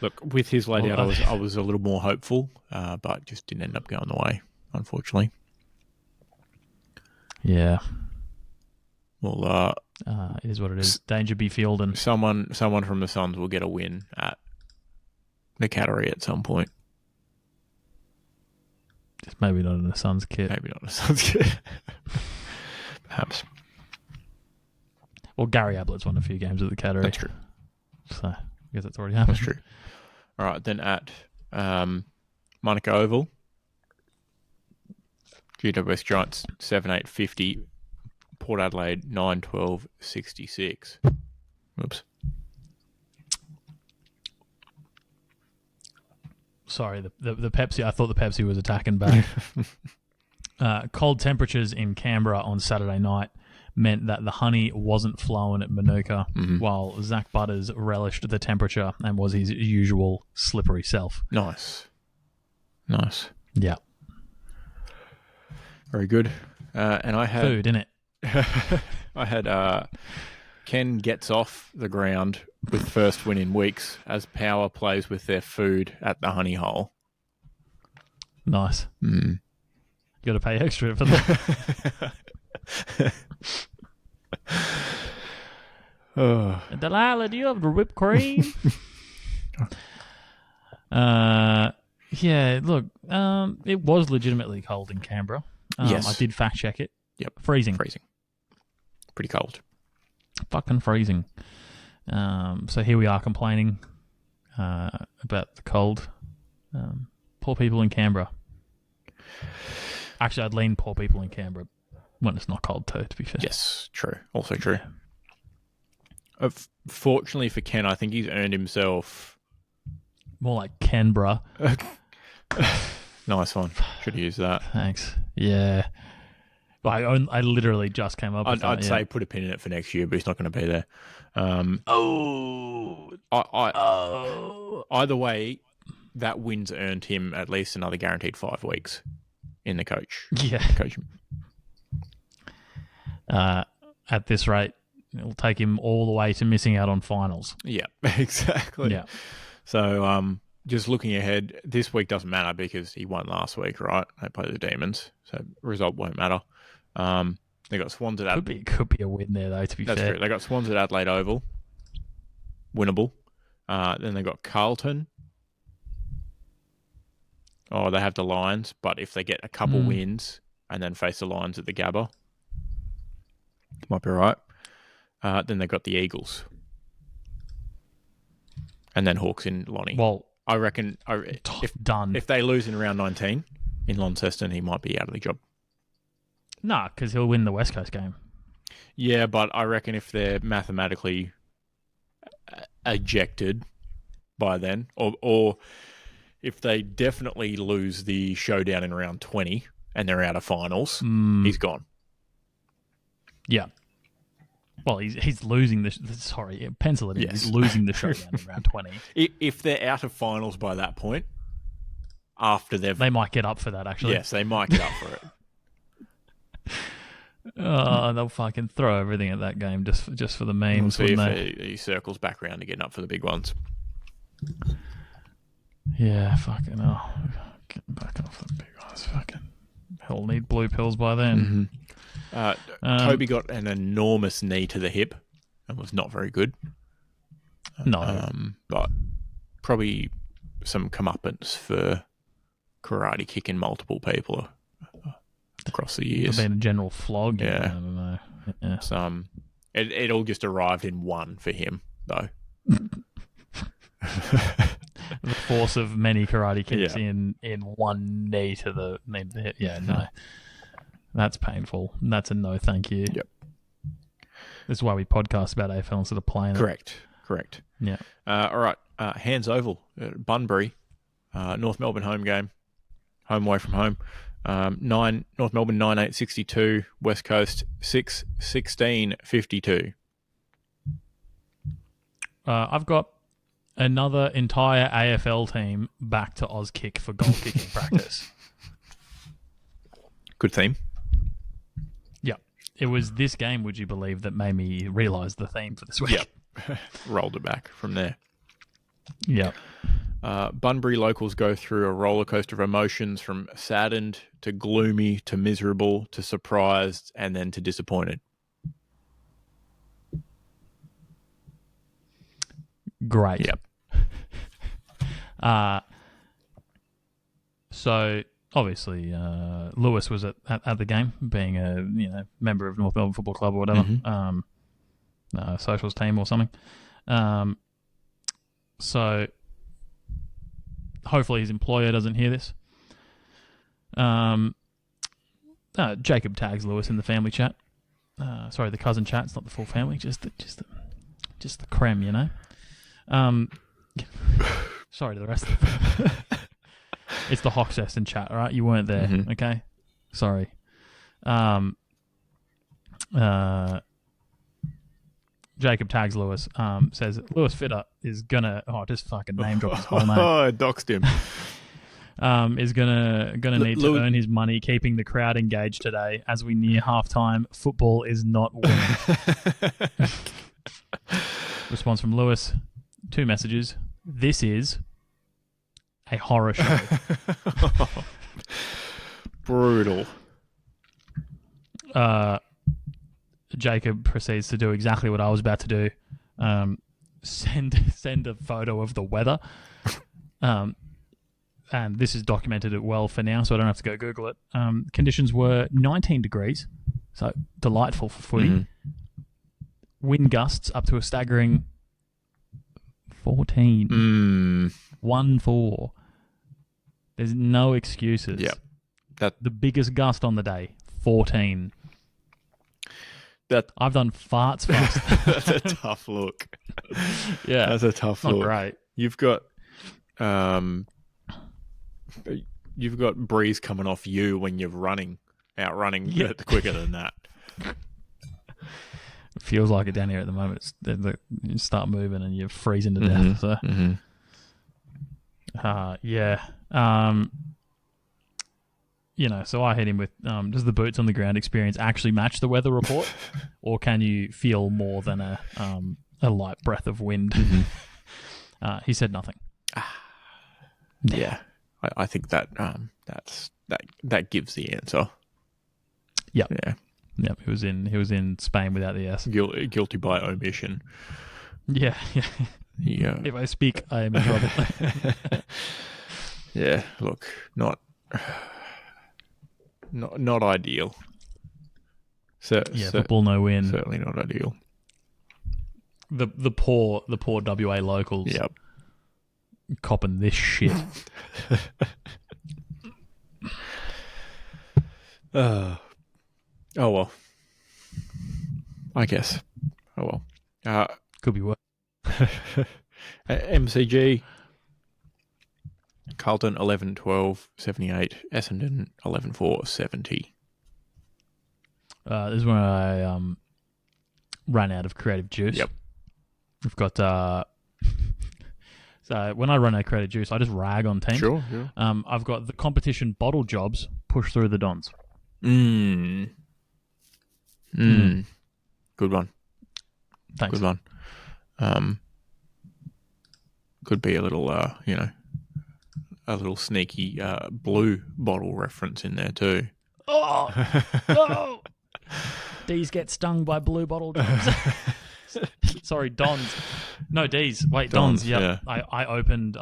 Look, with his laid out, I was a little more hopeful, but just didn't end up going the way, unfortunately. Yeah. Well, it is what it is. Danger be fielding. Someone from the Suns will get a win at the Cattery at some point. Just maybe not in the Suns kit. Perhaps. Well, Gary Ablett's won a few games at the Cattery. That's true. So I guess that's already happened. That's true. All right, then at Monaco Oval, GWS Giants 7-8-50, Port Adelaide 9-12-66. Oops. Sorry, the Pepsi. I thought the Pepsi was attacking back. Cold temperatures in Canberra on Saturday night meant that the honey wasn't flowing at Manuka, while Zach Butters relished the temperature and was his usual slippery self. Nice. Yeah. Very good. And I had food, innit? I had Ken gets off the ground with first win in weeks as Power plays with their food at the honey hole. Nice. You got to pay extra for that. Delilah, do you have the whipped cream? Yeah, look, it was legitimately cold in Canberra. Yes. I did fact check it. Yep. Freezing. Pretty cold. Fucking freezing. So here we are complaining about the cold. Poor people in Canberra. Actually, I'd lean poor people in Canberra when it's not cold too, to be fair. Yes, true. Also true. Yeah. Fortunately for Ken, I think he's earned himself... More like Canberra. Nice one. Should use that. Thanks. Yeah. I literally just came up with that. I'd say put a pin in it for next year, but he's not going to be there. Either way, that win's earned him at least another guaranteed 5 weeks in the coach. Yeah. Coaching. At this rate, it'll take him all the way to missing out on finals. Yeah, exactly. Yeah. So, just looking ahead, this week doesn't matter because he won last week, right? They play the Demons, so result won't matter. They got Swans at Adelaide. Could be a win there, though, to be fair. That's true. They got Swans at Adelaide Oval. Winnable. Then they got Carlton. Oh, they have the Lions, but if they get a couple wins and then face the Lions at the Gabba, might be right. Then they got the Eagles. And then Hawks in Lonnie. Well, I reckon if they lose in round 19 in Launceston, he might be out of the job. Nah, because he'll win the West Coast game. Yeah, but I reckon if they're mathematically ejected by then, or if they definitely lose the showdown in round 20 and they're out of finals, he's gone. Yeah. Well, he's losing pencil it in. Yes. He's losing the showdown in round 20. If they're out of finals by that point, they might get up for that, actually. Yes, they might get up for it. They'll fucking throw everything at that game just for the memes, we'll see wouldn't if he circles back around to getting up for the big ones. Yeah, fucking hell. Getting back off the big ones. Fucking hell, need blue pills by then. Toby got an enormous knee to the hip and was not very good. No. But probably some comeuppance for karate kicking multiple people across the years. Been a general flog. Yeah. I don't know. Yeah. So, it all just arrived in one for him, though. the force of many karate kicks in one knee to the hip. Yeah, no. That's painful. That's a no thank you. Yep. This is why we podcast about AFL instead of playing Correct. Yeah. All right. Hands Oval at Bunbury. North Melbourne home game. Home away from home. North Melbourne 9-8-62. West Coast 6-16-52. I've got another entire AFL team back to Auskick for goal kicking practice. Good theme. Yeah. It was this game, would you believe, that made me realise the theme for this week. Yep. Rolled it back from there. Yeah. Bunbury locals go through a roller coaster of emotions from saddened to gloomy to miserable to surprised and then to disappointed. Great. Yep. So obviously, Lewis was at the game, being a member of North Melbourne Football Club or whatever, socials team or something. So hopefully his employer doesn't hear this. Jacob tags Lewis in the family chat. Sorry, the cousin chat. It's not the full family. Just the creme, you know. Sorry to the rest of the family. It's the Hoxeston chat, all right? You weren't there, okay? Sorry. Jacob tags Lewis, says Lewis Fitter is gonna just fucking name drop his whole name. Oh, doxed him. Is gonna need to earn his money keeping the crowd engaged today as we near halftime. Football is not winning. Response from Lewis, 2 messages. This is a horror show. Brutal. Jacob proceeds to do exactly what I was about to do. Send a photo of the weather. And this is documented it well for now, so I don't have to go Google it. Conditions were 19 degrees, so delightful for footy. Wind gusts up to a staggering 14. 1-4. There's no excuses. Yep. The biggest gust on the day, 14. I've done farts fast. That's a tough look. Yeah. That's a tough look. Not great. You've got breeze coming off you when you're outrunning quicker than that. It feels like it down here at the moment. You start moving and you're freezing to death. So, so I hit him with, does the boots on the ground experience actually match the weather report? Or can you feel more than a light breath of wind? He said nothing. Yeah. I think that gives the answer. Yep. Yeah. Yep. He was in Spain without the S. Guilty by omission. Yeah. Yeah. If I speak, I am in trouble. Yeah. Look, not ideal. Football no win. Certainly not ideal. The poor WA locals. Yep. Copping this shit. Oh well. I guess. Oh well. Could be worse. MCG. Carlton 11-12-78. Essendon 11-4-70. This is when I ran out of creative juice. Yep. We've got so when I run out of creative juice, I just rag on teams. Sure. I've got the competition bottle jobs push through the Dons. Good one. Thanks. Good one. Could be a little, a little sneaky blue bottle reference in there too. Oh, no! D's get stung by blue bottle jobs. Sorry, Dons. No, D's. Wait, Dons. Yep. Yeah. I opened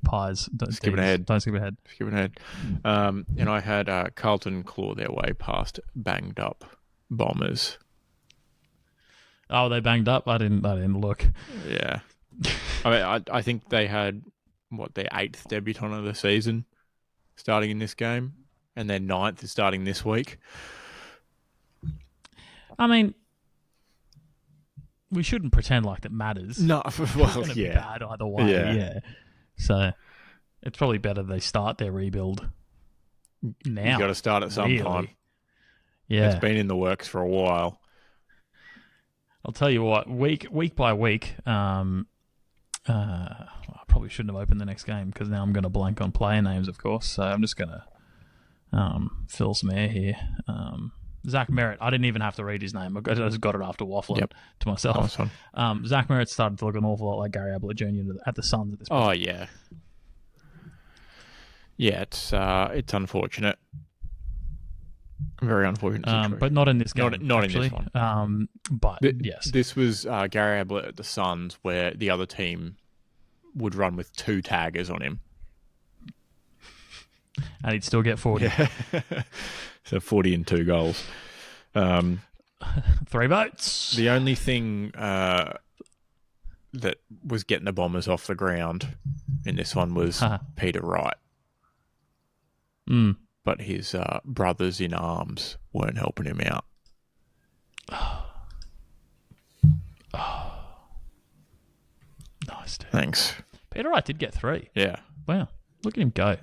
pies. Skip it ahead. Don't skip ahead. Skip it ahead. And I had Carlton claw their way past banged up Bombers. Oh, they banged up? I didn't look. Yeah. I mean, I think they had their 8th debutant of the season starting in this game, and their 9th is starting this week. I mean, we shouldn't pretend like that matters. No, well, it's be bad either way. Yeah. So it's probably better they start their rebuild now. You got to start at some time. Yeah, it's been in the works for a while. I'll tell you what, week by week, I probably shouldn't have opened the next game because now I'm going to blank on player names, of course. So I'm just going to fill some air here. Zach Merritt, I didn't even have to read his name. I just got it after waffling to myself. Nice. Zach Merritt started to look an awful lot like Gary Ablett Jr. at the Suns at this point. Oh, yeah. Yeah, it's unfortunate. Very unfortunate situation. But not in this game. Not actually. In this one. But yes. This was Gary Ablett at the Suns, where the other team would run with 2 taggers on him. And he'd still get 40. Yeah. So 40 and 2 goals. 3 votes. The only thing that was getting the Bombers off the ground in this one was Peter Wright. But his brothers in arms weren't helping him out. Nice, dude. Thanks. Peter Wright did get 3. Yeah. Wow. Look at him go.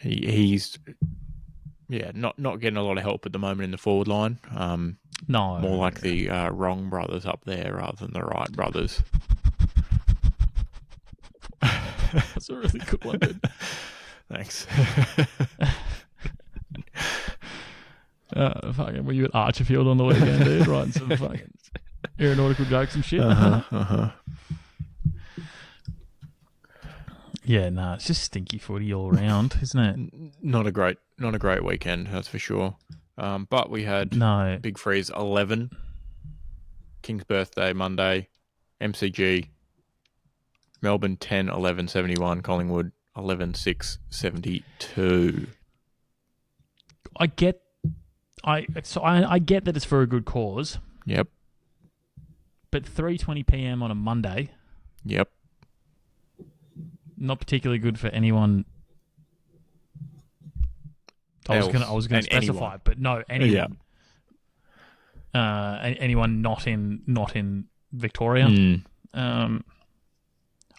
He's not getting a lot of help at the moment in the forward line. No. More like the Wrong brothers up there rather than the Wright brothers. That's a really good one, dude. Thanks. Fucking, were you at Archerfield on the weekend, dude? Writing some fucking aeronautical jokes and shit. Yeah, no, it's just stinky footy all around, isn't it? Not a great weekend, that's for sure. But we had Big Freeze 11, King's birthday Monday, MCG, Melbourne 10-11-71, Collingwood 11-6-72. I get that it's for a good cause. Yep. But 3:20 p.m. on a Monday. Yep. Not particularly good for anyone. I was going to specify, anyone. But no, anyone. Yeah. Anyone not in Victoria.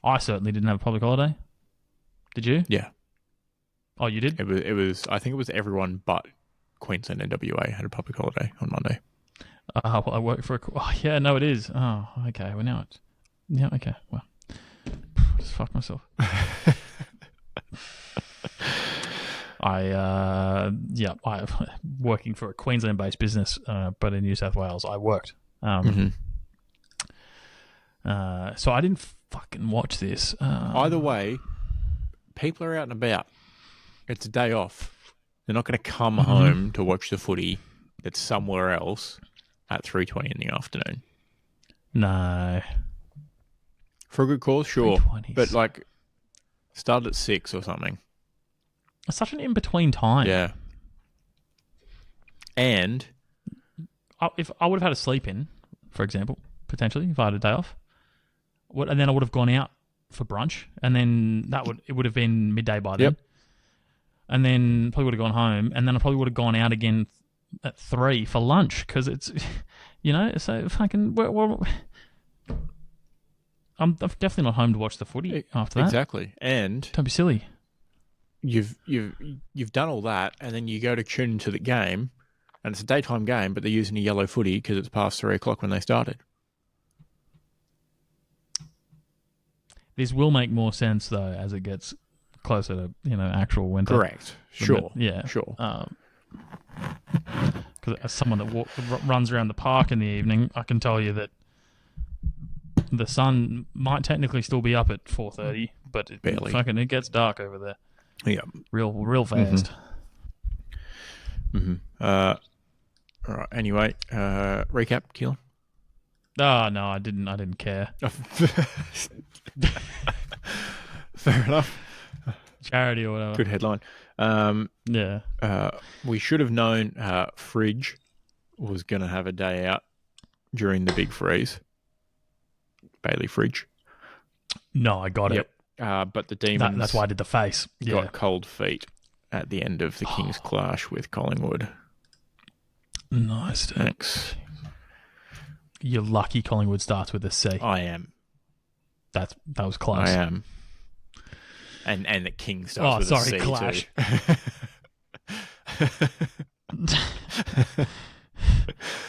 I certainly didn't have a public holiday. Did you? Yeah. Oh, you did? It was. I think it was everyone but Queensland and WA had a public holiday on Monday. Well, I work for yeah, no, it is. Oh, okay. Well, now it's... Yeah, okay. Well, just fuck myself. I'm working for a Queensland-based business, but in New South Wales, I worked. So I didn't fucking watch this. Either way, people are out and about. It's a day off. They're not going to come home to watch the footy that's somewhere else at 3:20 in the afternoon. No. For a good cause, sure. But like, start at 6 or something. It's such an in-between time. Yeah. And if I would have had a sleep in, for example, potentially, if I had a day off, and then I would have gone out for brunch, and then it would have been midday by then. Yep. And then probably would have gone home, and then I probably would have gone out again at 3 for lunch, because it's, so fucking... Well, I'm definitely not home to watch the footy after that. Exactly. And... Don't be silly. You've done all that, and then you go to tune into the game, and it's a daytime game, but they're using a yellow footy because it's past 3 o'clock when they started. This will make more sense, though, as it gets closer to, actual winter. Correct. Sure. Yeah. Sure. Because as someone that runs around the park in the evening, I can tell you that the sun might technically still be up at 4:30, but it gets dark over there. Yeah. Real fast. All right. Anyway, recap, Keelan. Oh, no, I didn't care. Fair enough. Charity or whatever. Good headline. Yeah. We should have known Fridge was going to have a day out during the big freeze. Bailey Fridge. No, I got it. But the Demons That's why I did the face. got cold feet at the end of the Kings clash with Collingwood. Nice. Thanks. You're lucky Collingwood starts with a C. I am. That was close. I am. And the Kings starts with a C clash. Too.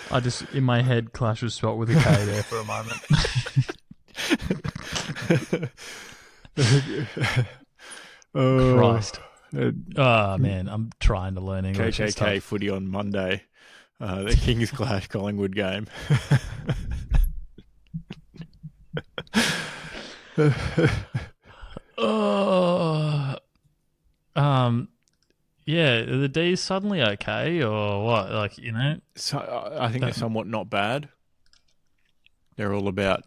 I just, in my head, Clash was spelt with a K there for a moment. Christ. Oh, man, I'm trying to learn English. KKK footy on Monday. The Kings Clash Collingwood game. Yeah, are the D's suddenly okay or what? Like, So, I think they're somewhat not bad. They're all about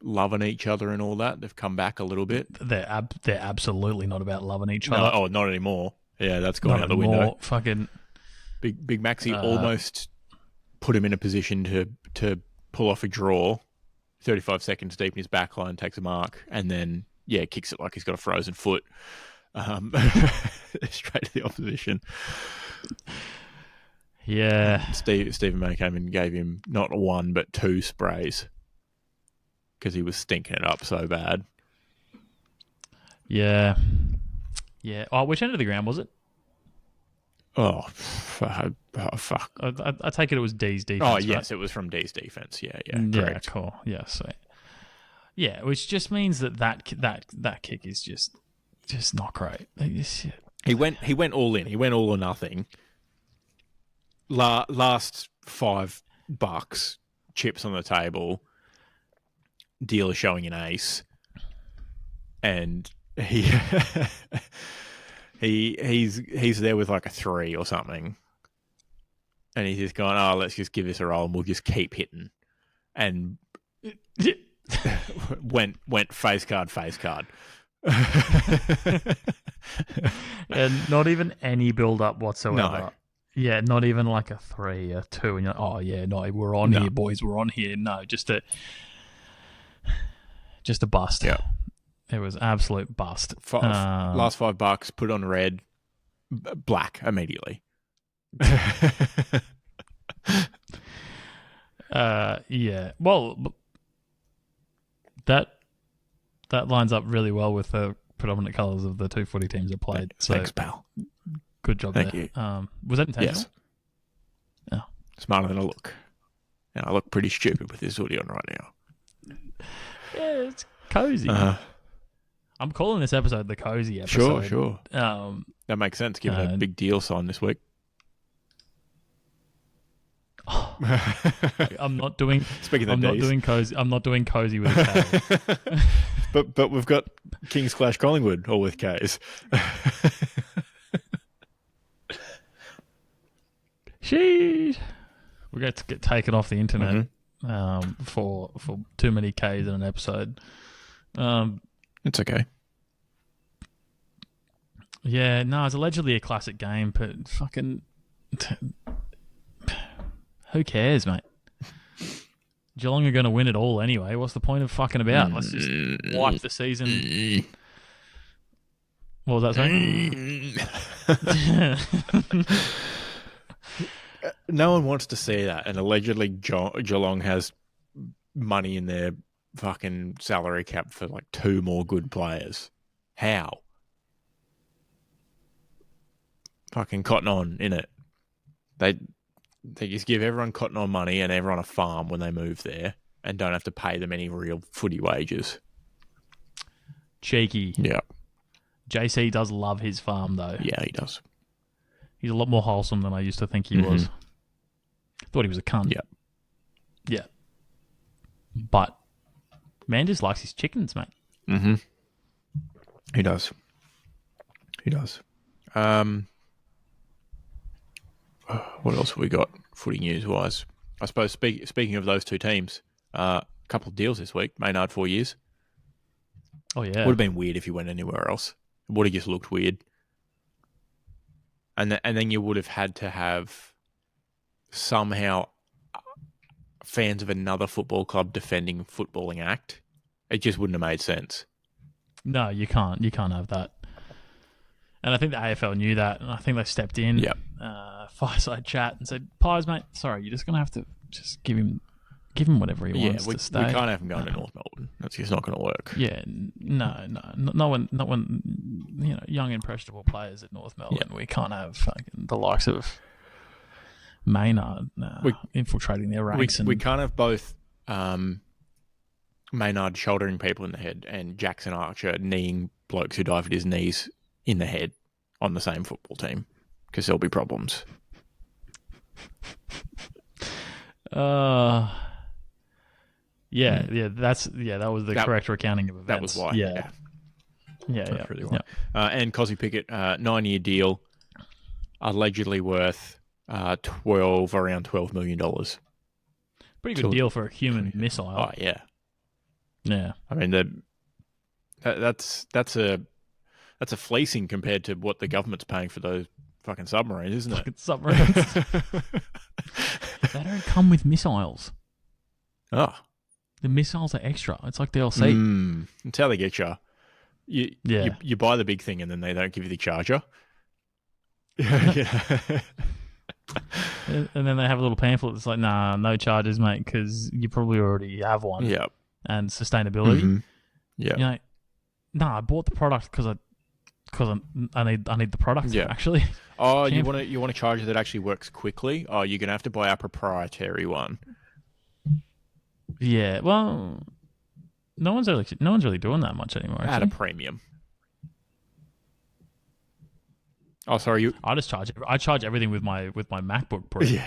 loving each other and all that. They've come back a little bit. They're absolutely not about loving each other. Oh, not anymore. Yeah, that's gone out the window. Fucking Big Maxi almost put him in a position to pull off a draw. 35 seconds deep in his back line, takes a mark, and then kicks it like he's got a frozen foot. Straight to the opposition. Yeah. Stephen May came and gave him not one but 2 sprays because he was stinking it up so bad. Yeah. Yeah. Oh, which end of the ground was it? Oh, fuck. I take it was D's defense. Oh, yes, right? It was from D's defense. Yeah, correct. Yeah, cool. Yeah, sweet. Yeah, which just means that kick is just not great. He went all in. He went all or nothing. Last $5, chips on the table. Dealer showing an ace, and he's there with like a 3 or something, and he's just going, "Oh, let's just give this a roll, and we'll just keep hitting." And went face card. And not even any build up whatsoever. No. Yeah, not even like a 3, a 2, and you're like, oh yeah, no, we're on here, boys, we're on here. No, just a bust. Yeah, it was absolute bust. Last $5, put on red, black immediately. Yeah. Well, that lines up really well with the predominant colours of the 2 footy teams that played. So thanks, pal. Good job Thank there. you. Was that intentional? Yes. Oh. Smarter than I look. And I look pretty stupid with this hoodie on right now. Yeah, it's cozy. I'm calling this episode the cozy episode. Sure. That makes sense given a big deal signed this week. I'm not doing. Speaking of I'm not doing cozy. I'm not doing cozy with a K. but we've got Kings Clash Collingwood all with K's. Sheesh. We're going to get taken off the internet for too many K's in an episode. It's okay. Yeah, no, it's allegedly a classic game, but fucking who cares, mate? Geelong are going to win it all anyway. What's the point of fucking about? Let's just wipe the season. What was that saying? No one wants to see that, and allegedly Geelong has money in their fucking salary cap for like 2 more good players. How? Fucking cotton on, innit? They just give everyone cotton on money and everyone a farm when they move there and don't have to pay them any real footy wages. Cheeky. Yeah. JC does love his farm, though. Yeah, he does. He's a lot more wholesome than I used to think he was. Thought he was a cunt. Yeah. Yeah. But man just likes his chickens, mate. Mm-hmm. He does. What else have we got footy news-wise? I suppose speaking of those 2 teams, a couple of deals this week. Maynard 4 years. Oh, yeah. Would have been weird if he went anywhere else. It would have just looked weird. And then you would have had to have somehow fans of another football club defending Footballing Act It just wouldn't have made sense. No, you can't. You can't have that. And I think the AFL knew that, and I think they stepped in, fireside chat, and said, "Pies, mate, sorry, you're just gonna have to just give him whatever he wants to stay. We can't have him going to North Melbourne. That's just not going to work." Yeah, no one, young impressionable players at North Melbourne. We can't have the likes of Maynard infiltrating their ranks. We can't have both Maynard shouldering people in the head and Jackson Archer kneeing blokes who dive at his knees in the head on the same football team, because there'll be problems. That was the correct recounting of events. That was why. Yeah. Really why. And Cosy Pickett, 9-year deal, allegedly worth around $12 million. Pretty good deal for a human missile. Oh yeah. Yeah. I mean, that's a fleecing compared to what the government's paying for those fucking submarines, isn't it? Submarines. They don't come with missiles. Oh. The missiles are extra. It's like DLC. That's how they get you. You buy the big thing and then they don't give you the charger. And then they have a little pamphlet that's like, nah, no charges, mate, because you probably already have one. Yep. And sustainability. Mm-hmm. Yeah. You know, I bought the product because I need the product. Yeah. Actually. Oh, you want a charger that actually works quickly? Oh, you're gonna have to buy our proprietary one. Yeah. Well, no one's really doing that much anymore. Actually. At a premium. Oh, sorry. I charge everything with my MacBook Pro. Yeah.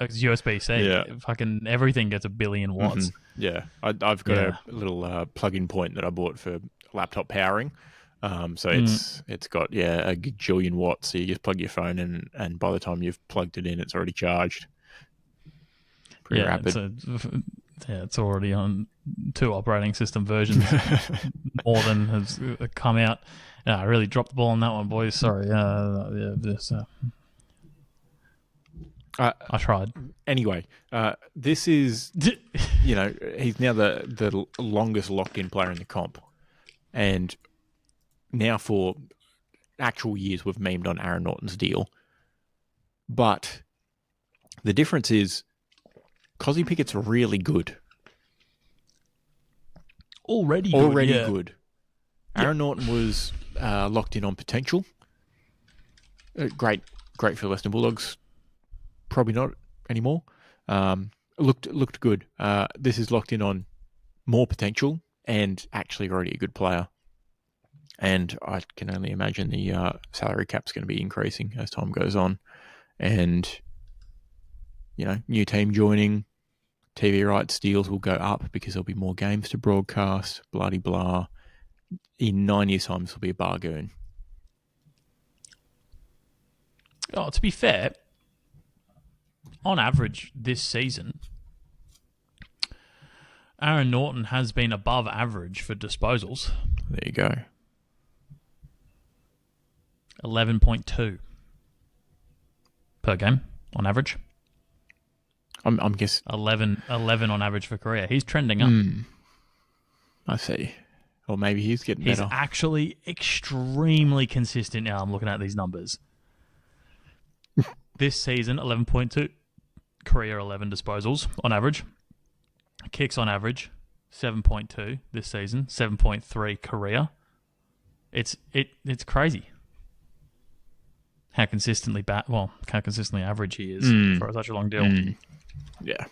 It's USB-C. Yeah. Fucking everything gets 1 billion watts. Mm-hmm. Yeah. I've got a little plug-in point that I bought for laptop powering. So it's got a gajillion watts. So you just plug your phone in, and by the time you've plugged it in, it's already charged. Pretty rapid. It's already on 2 operating system versions. More than has come out. I really dropped the ball on that one, boys. Sorry. I tried. Anyway, this is, he's now the longest locked-in player in the comp. And now for actual years, we've memed on Aaron Norton's deal. But the difference is Cosy Pickett's really good. Already good. Aaron Norton was locked in on potential. Great for Western Bulldogs. Probably not anymore. Looked good. This is locked in on more potential and actually already a good player. And I can only imagine the salary cap's going to be increasing as time goes on. And, new team joining, TV rights deals will go up because there'll be more games to broadcast, blah-de-blah. In 9 years' time, this will be a bargain. Oh, to be fair, on average this season, Aaron Norton has been above average for disposals. There you go. 11.2 per game on average. I'm guessing 11 on average for career. He's trending up. I see. Or maybe he's getting better. He's actually extremely consistent now. I'm looking at these numbers. This season, 11.2. Career, 11 disposals on average. Kicks on average, 7.2 this season. 7.3 career. It's crazy how consistently average he is for such a long deal. Yeah.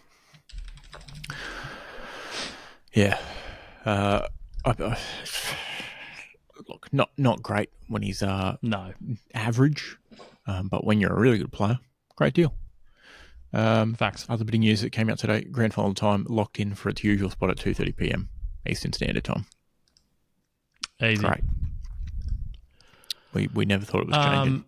Yeah. Look, not great when he's average, but when you're a really good player, great deal. Facts. Other bit of news that came out today: grand final time locked in for its usual spot at 2:30 p.m. Eastern Standard Time. Easy. Great. We never thought it was changing.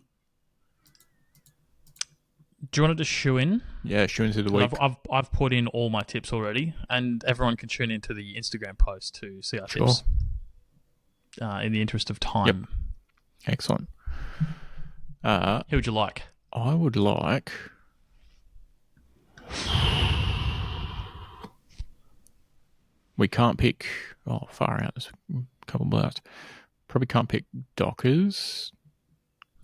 Do you want to just shoe in? Yeah, shoe into the week. I've put in all my tips already, and everyone can tune into the Instagram post to see our tips. In the interest of time. Yep. Excellent. Who would you like? I would like. We can't pick... Oh, far out. There's a couple of blasts. Probably can't pick Dockers.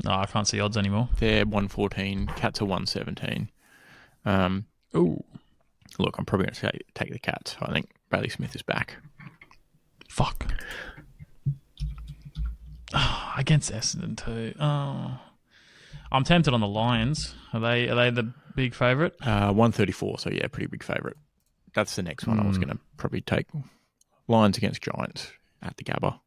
No, I can't see odds anymore. They're 114. Cats are 117. Ooh. Look, I'm probably going to take the Cats. I think Bradley Smith is back. Fuck. Oh, against Essendon too. Oh. I'm tempted on the Lions. Are they the big favourite? 134, so yeah, pretty big favourite. That's the next one I was going to probably take. Lions against Giants at the Gabba.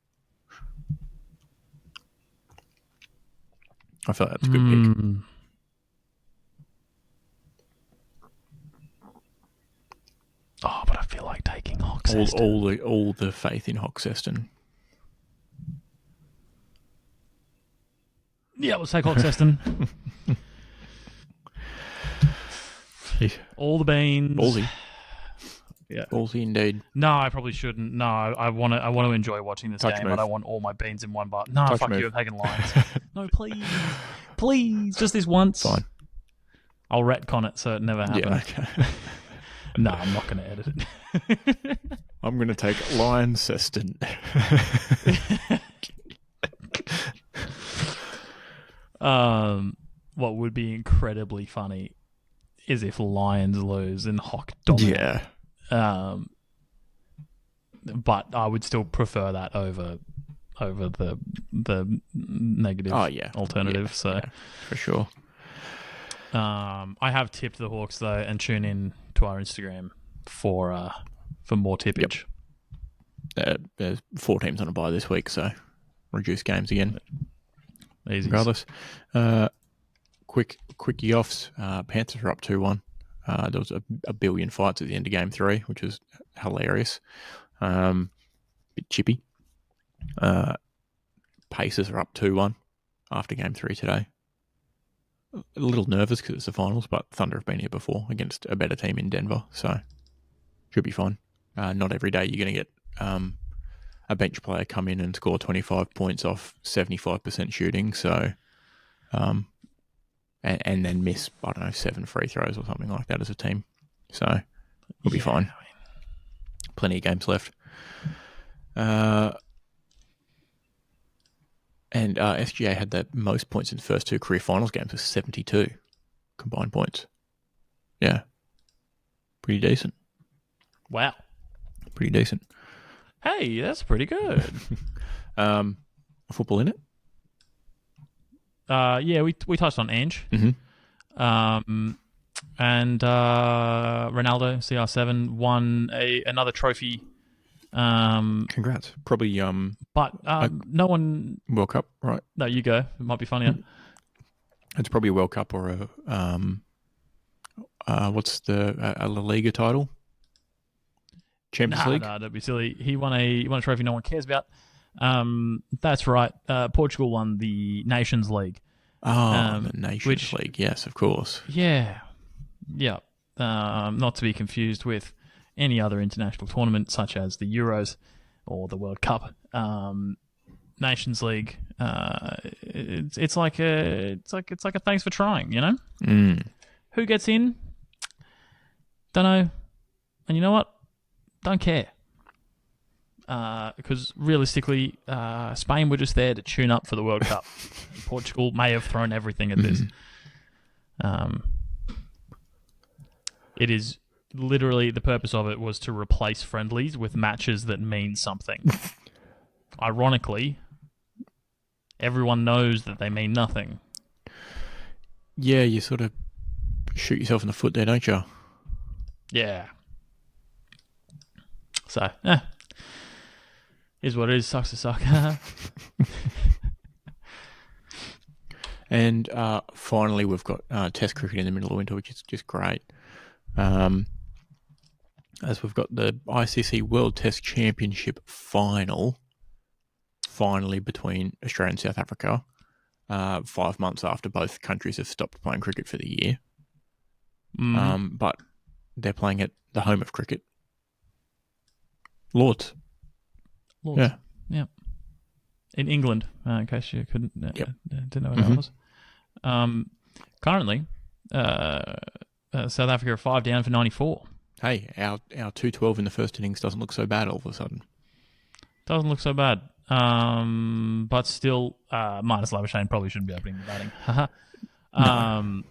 I feel like that's a good pick. Oh, but I feel like taking Hoxton. All the faith in Hoxton. Yeah, let's take Hoxton. All the beans. Ballsy. Yeah. Ballsy indeed. No, I probably shouldn't. No, I want to enjoy watching this game, but I want all my beans in one bar. No, fuck you, I'm taking Lions. No, please. Please, just this once. Fine. I'll retcon it so it never happens. Yeah, okay. No, I'm not going to edit it. I'm going to take Lions Seston. What would be incredibly funny is if Lions lose and Hock dominate. Yeah. But I would still prefer that over the negative alternative. For sure. I have tipped the Hawks though, and tune in to our Instagram for more tippage. Yep. There's 4 teams on a bye this week, so reduced games again. Easy. Regardless, quickie offs. Panthers are up 2-1. There was a billion fights at the end of game 3, which was hilarious. Bit chippy. Pacers are up 2-1 after game 3 today. A little nervous because it's the finals, but Thunder have been here before against a better team in Denver, so should be fine. Not every day you're going to get a bench player come in and score 25 points off 75% shooting, so and then miss, 7 free throws or something like that as a team. So we'll be fine. Plenty of games left. And SGA had the most points in the first 2 career finals games with 72 combined points. Yeah. Pretty decent. Wow. Pretty decent. Hey, that's pretty good. Football in it? Yeah, we touched on Ange. Mm-hmm. And Ronaldo, CR7, won another trophy. Congrats. Probably but no one... World Cup, right? No, you go. It might be funnier. It's probably a World Cup or what's a La Liga title? Champions League? No, that'd be silly. He won a trophy no one cares about. That's right. Portugal won the Nations League. The Nations League. Yes, of course. Yeah. Yeah. Not to be confused with any other international tournament such as the Euros or the World Cup. Nations League. It's like a thanks for trying, you know? Who gets in? Don't know. And you know what? Don't care. Because realistically, Spain were just there to tune up for the World Cup. Portugal may have thrown everything at this. It is literally the purpose of it was to replace friendlies with matches that mean something. Ironically, everyone knows that they mean nothing. Yeah, you sort of shoot yourself in the foot there, don't you? Yeah. So, is what it is. Sucks to suck. And finally, we've got Test cricket in the middle of winter, which is just great. As we've got the ICC World Test Championship finally between Australia and South Africa, 5 months after both countries have stopped playing cricket for the year. But they're playing at the home of cricket. Lords. Yeah. In England, in case you couldn't, didn't know what that was. Currently, South Africa are 5 down for 94. Hey, our 212 in the first innings doesn't look so bad all of a sudden. Doesn't look so bad. But still, minus Labuschagne probably shouldn't be opening the batting. No.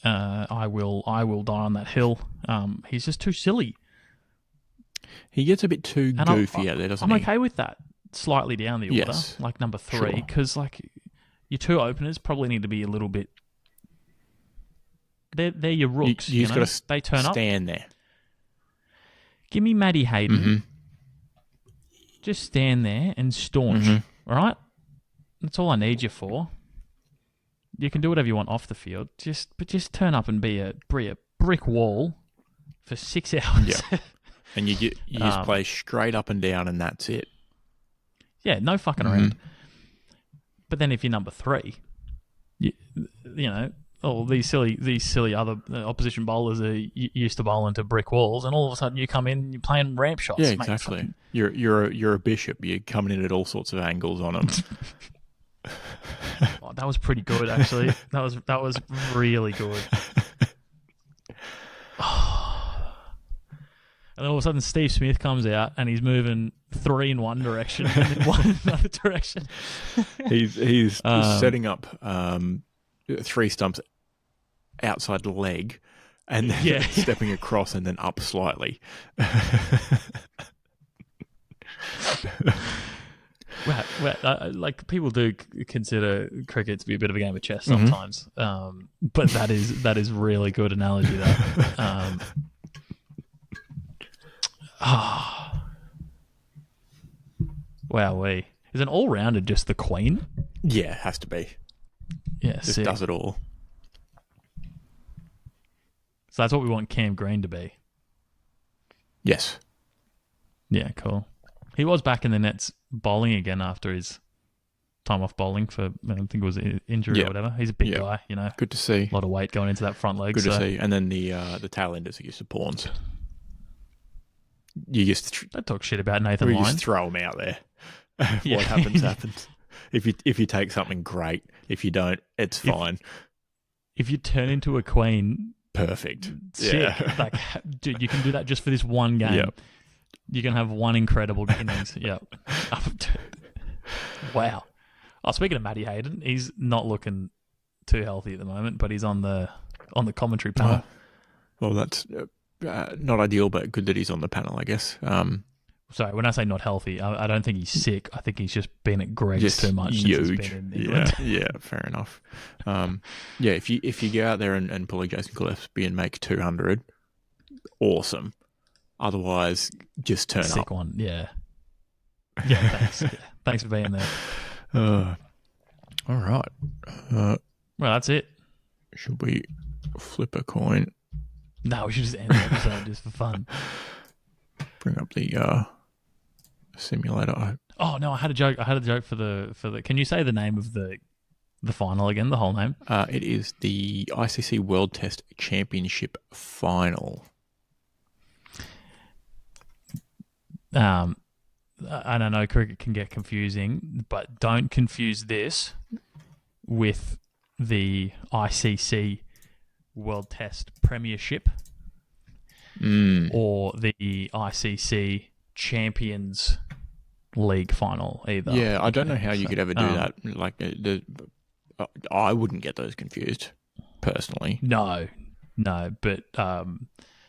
I will die on that hill. He's just too silly. He gets a bit too goofy out there, doesn't he? I'm okay with that. Slightly down the order, like number 3, because your 2 openers probably need to be a little bit. They're your rooks. You just got to they turn up. Stand there. Give me Matty Hayden. Mm-hmm. Just stand there and staunch. Mm-hmm. All right, that's all I need you for. You can do whatever you want off the field. Just turn up and be a brick wall for 6 hours. Yeah. And you just play straight up and down, and that's it. Yeah, no fucking around. But then if you're number 3, you know, these silly other opposition bowlers are used to bowling to brick walls, and all of a sudden you come in and you're playing ramp shots. Yeah, exactly. Mate, you're a bishop. You're coming in at all sorts of angles on them. Oh, that was pretty good, actually. That was really good. And then all of a sudden, Steve Smith comes out and he's moving 3 in one direction and then 1 in another direction. He's setting up 3 stumps outside the leg and then stepping across and then up slightly. Like people do consider cricket to be a bit of a game of chess sometimes, but that is really good analogy. That. Wowee. Is an all-rounder just the queen? Yeah, has to be. Yeah, just does it all. So that's what we want Cam Green to be. Yes. Yeah, cool. He was back in the nets bowling again after his time off bowling for, I think it was injury or whatever. He's a big guy, you know. Good to see. A lot of weight going into that front leg. Good to see. And then the tail enders are used to pawns. You just don't talk shit about Nathan Lyon. You just throw them out there. What happens, happens. If you take something, great. If you don't, it's fine. If you turn into a queen, perfect. Sick. Yeah. Like, dude, you can do that just for this one game. Yep. You can have one incredible innings. Yep. Wow. Oh, speaking of Matty Hayden, he's not looking too healthy at the moment, but he's on the commentary panel. Well, that's not ideal, but good that he's on the panel, I guess. Sorry, when I say not healthy, I don't think he's sick. I think he's just been at Greg's too much. Huge. Since he's been in England. Yeah, fair enough. If you go out there and pull a Jason Gillespie and make 200, awesome. Otherwise, just turn sick up. One, yeah. Yeah, thanks. Thanks for being there. All right. Well, that's it. Should we flip a coin? No, we should just end the episode just for fun. Bring up the simulator. Oh no, I had a joke. For the. Can you say the name of the final again? The whole name? It is the ICC World Test Championship Final. I don't know, cricket can get confusing, but don't confuse this with the ICC World Test Premiership or the ICC Champions League Final either. Yeah, I don't know how you could ever do that. Like, I wouldn't get those confused, personally. No, but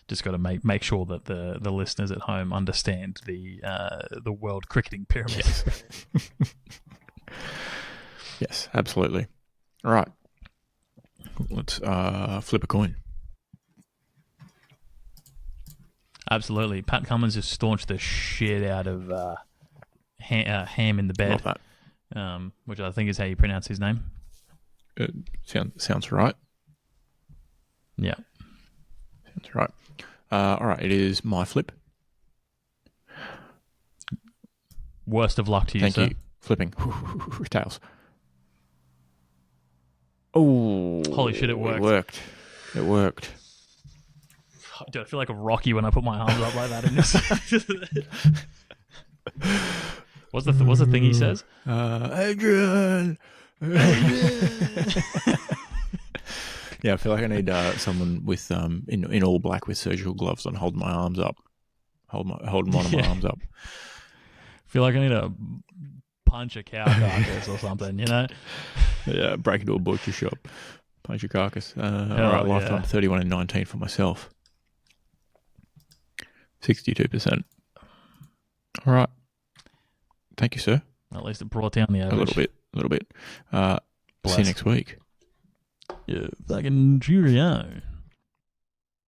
just got to make sure that the listeners at home understand the world cricketing pyramid. Yes, yes, absolutely. All right, let's flip a coin. Absolutely. Pat Cummins just staunched the shit out of Ham in the Bed. Love that. Which I think is how you pronounce his name. Sounds right. Yeah. Sounds right. All right, it is my flip. Worst of luck to you, Thank sir. you. Flipping. Tails. Oh. Holy shit, it worked. It worked. Dude, I feel like a Rocky when I put my arms up like that in this. What's the thing he says? Adrian. Yeah, I feel like I need someone with in all black with surgical gloves on, holding my arms up, holding one of my arms up. Feel like I need to punch a cow carcass or something, you know? Yeah, break into a butcher shop, punch a carcass. All right, lifetime 31 and 19 for myself. 62%. All right. Thank you, sir. At least it brought down the average. A little bit. See you next week. Yeah, fucking cheerio.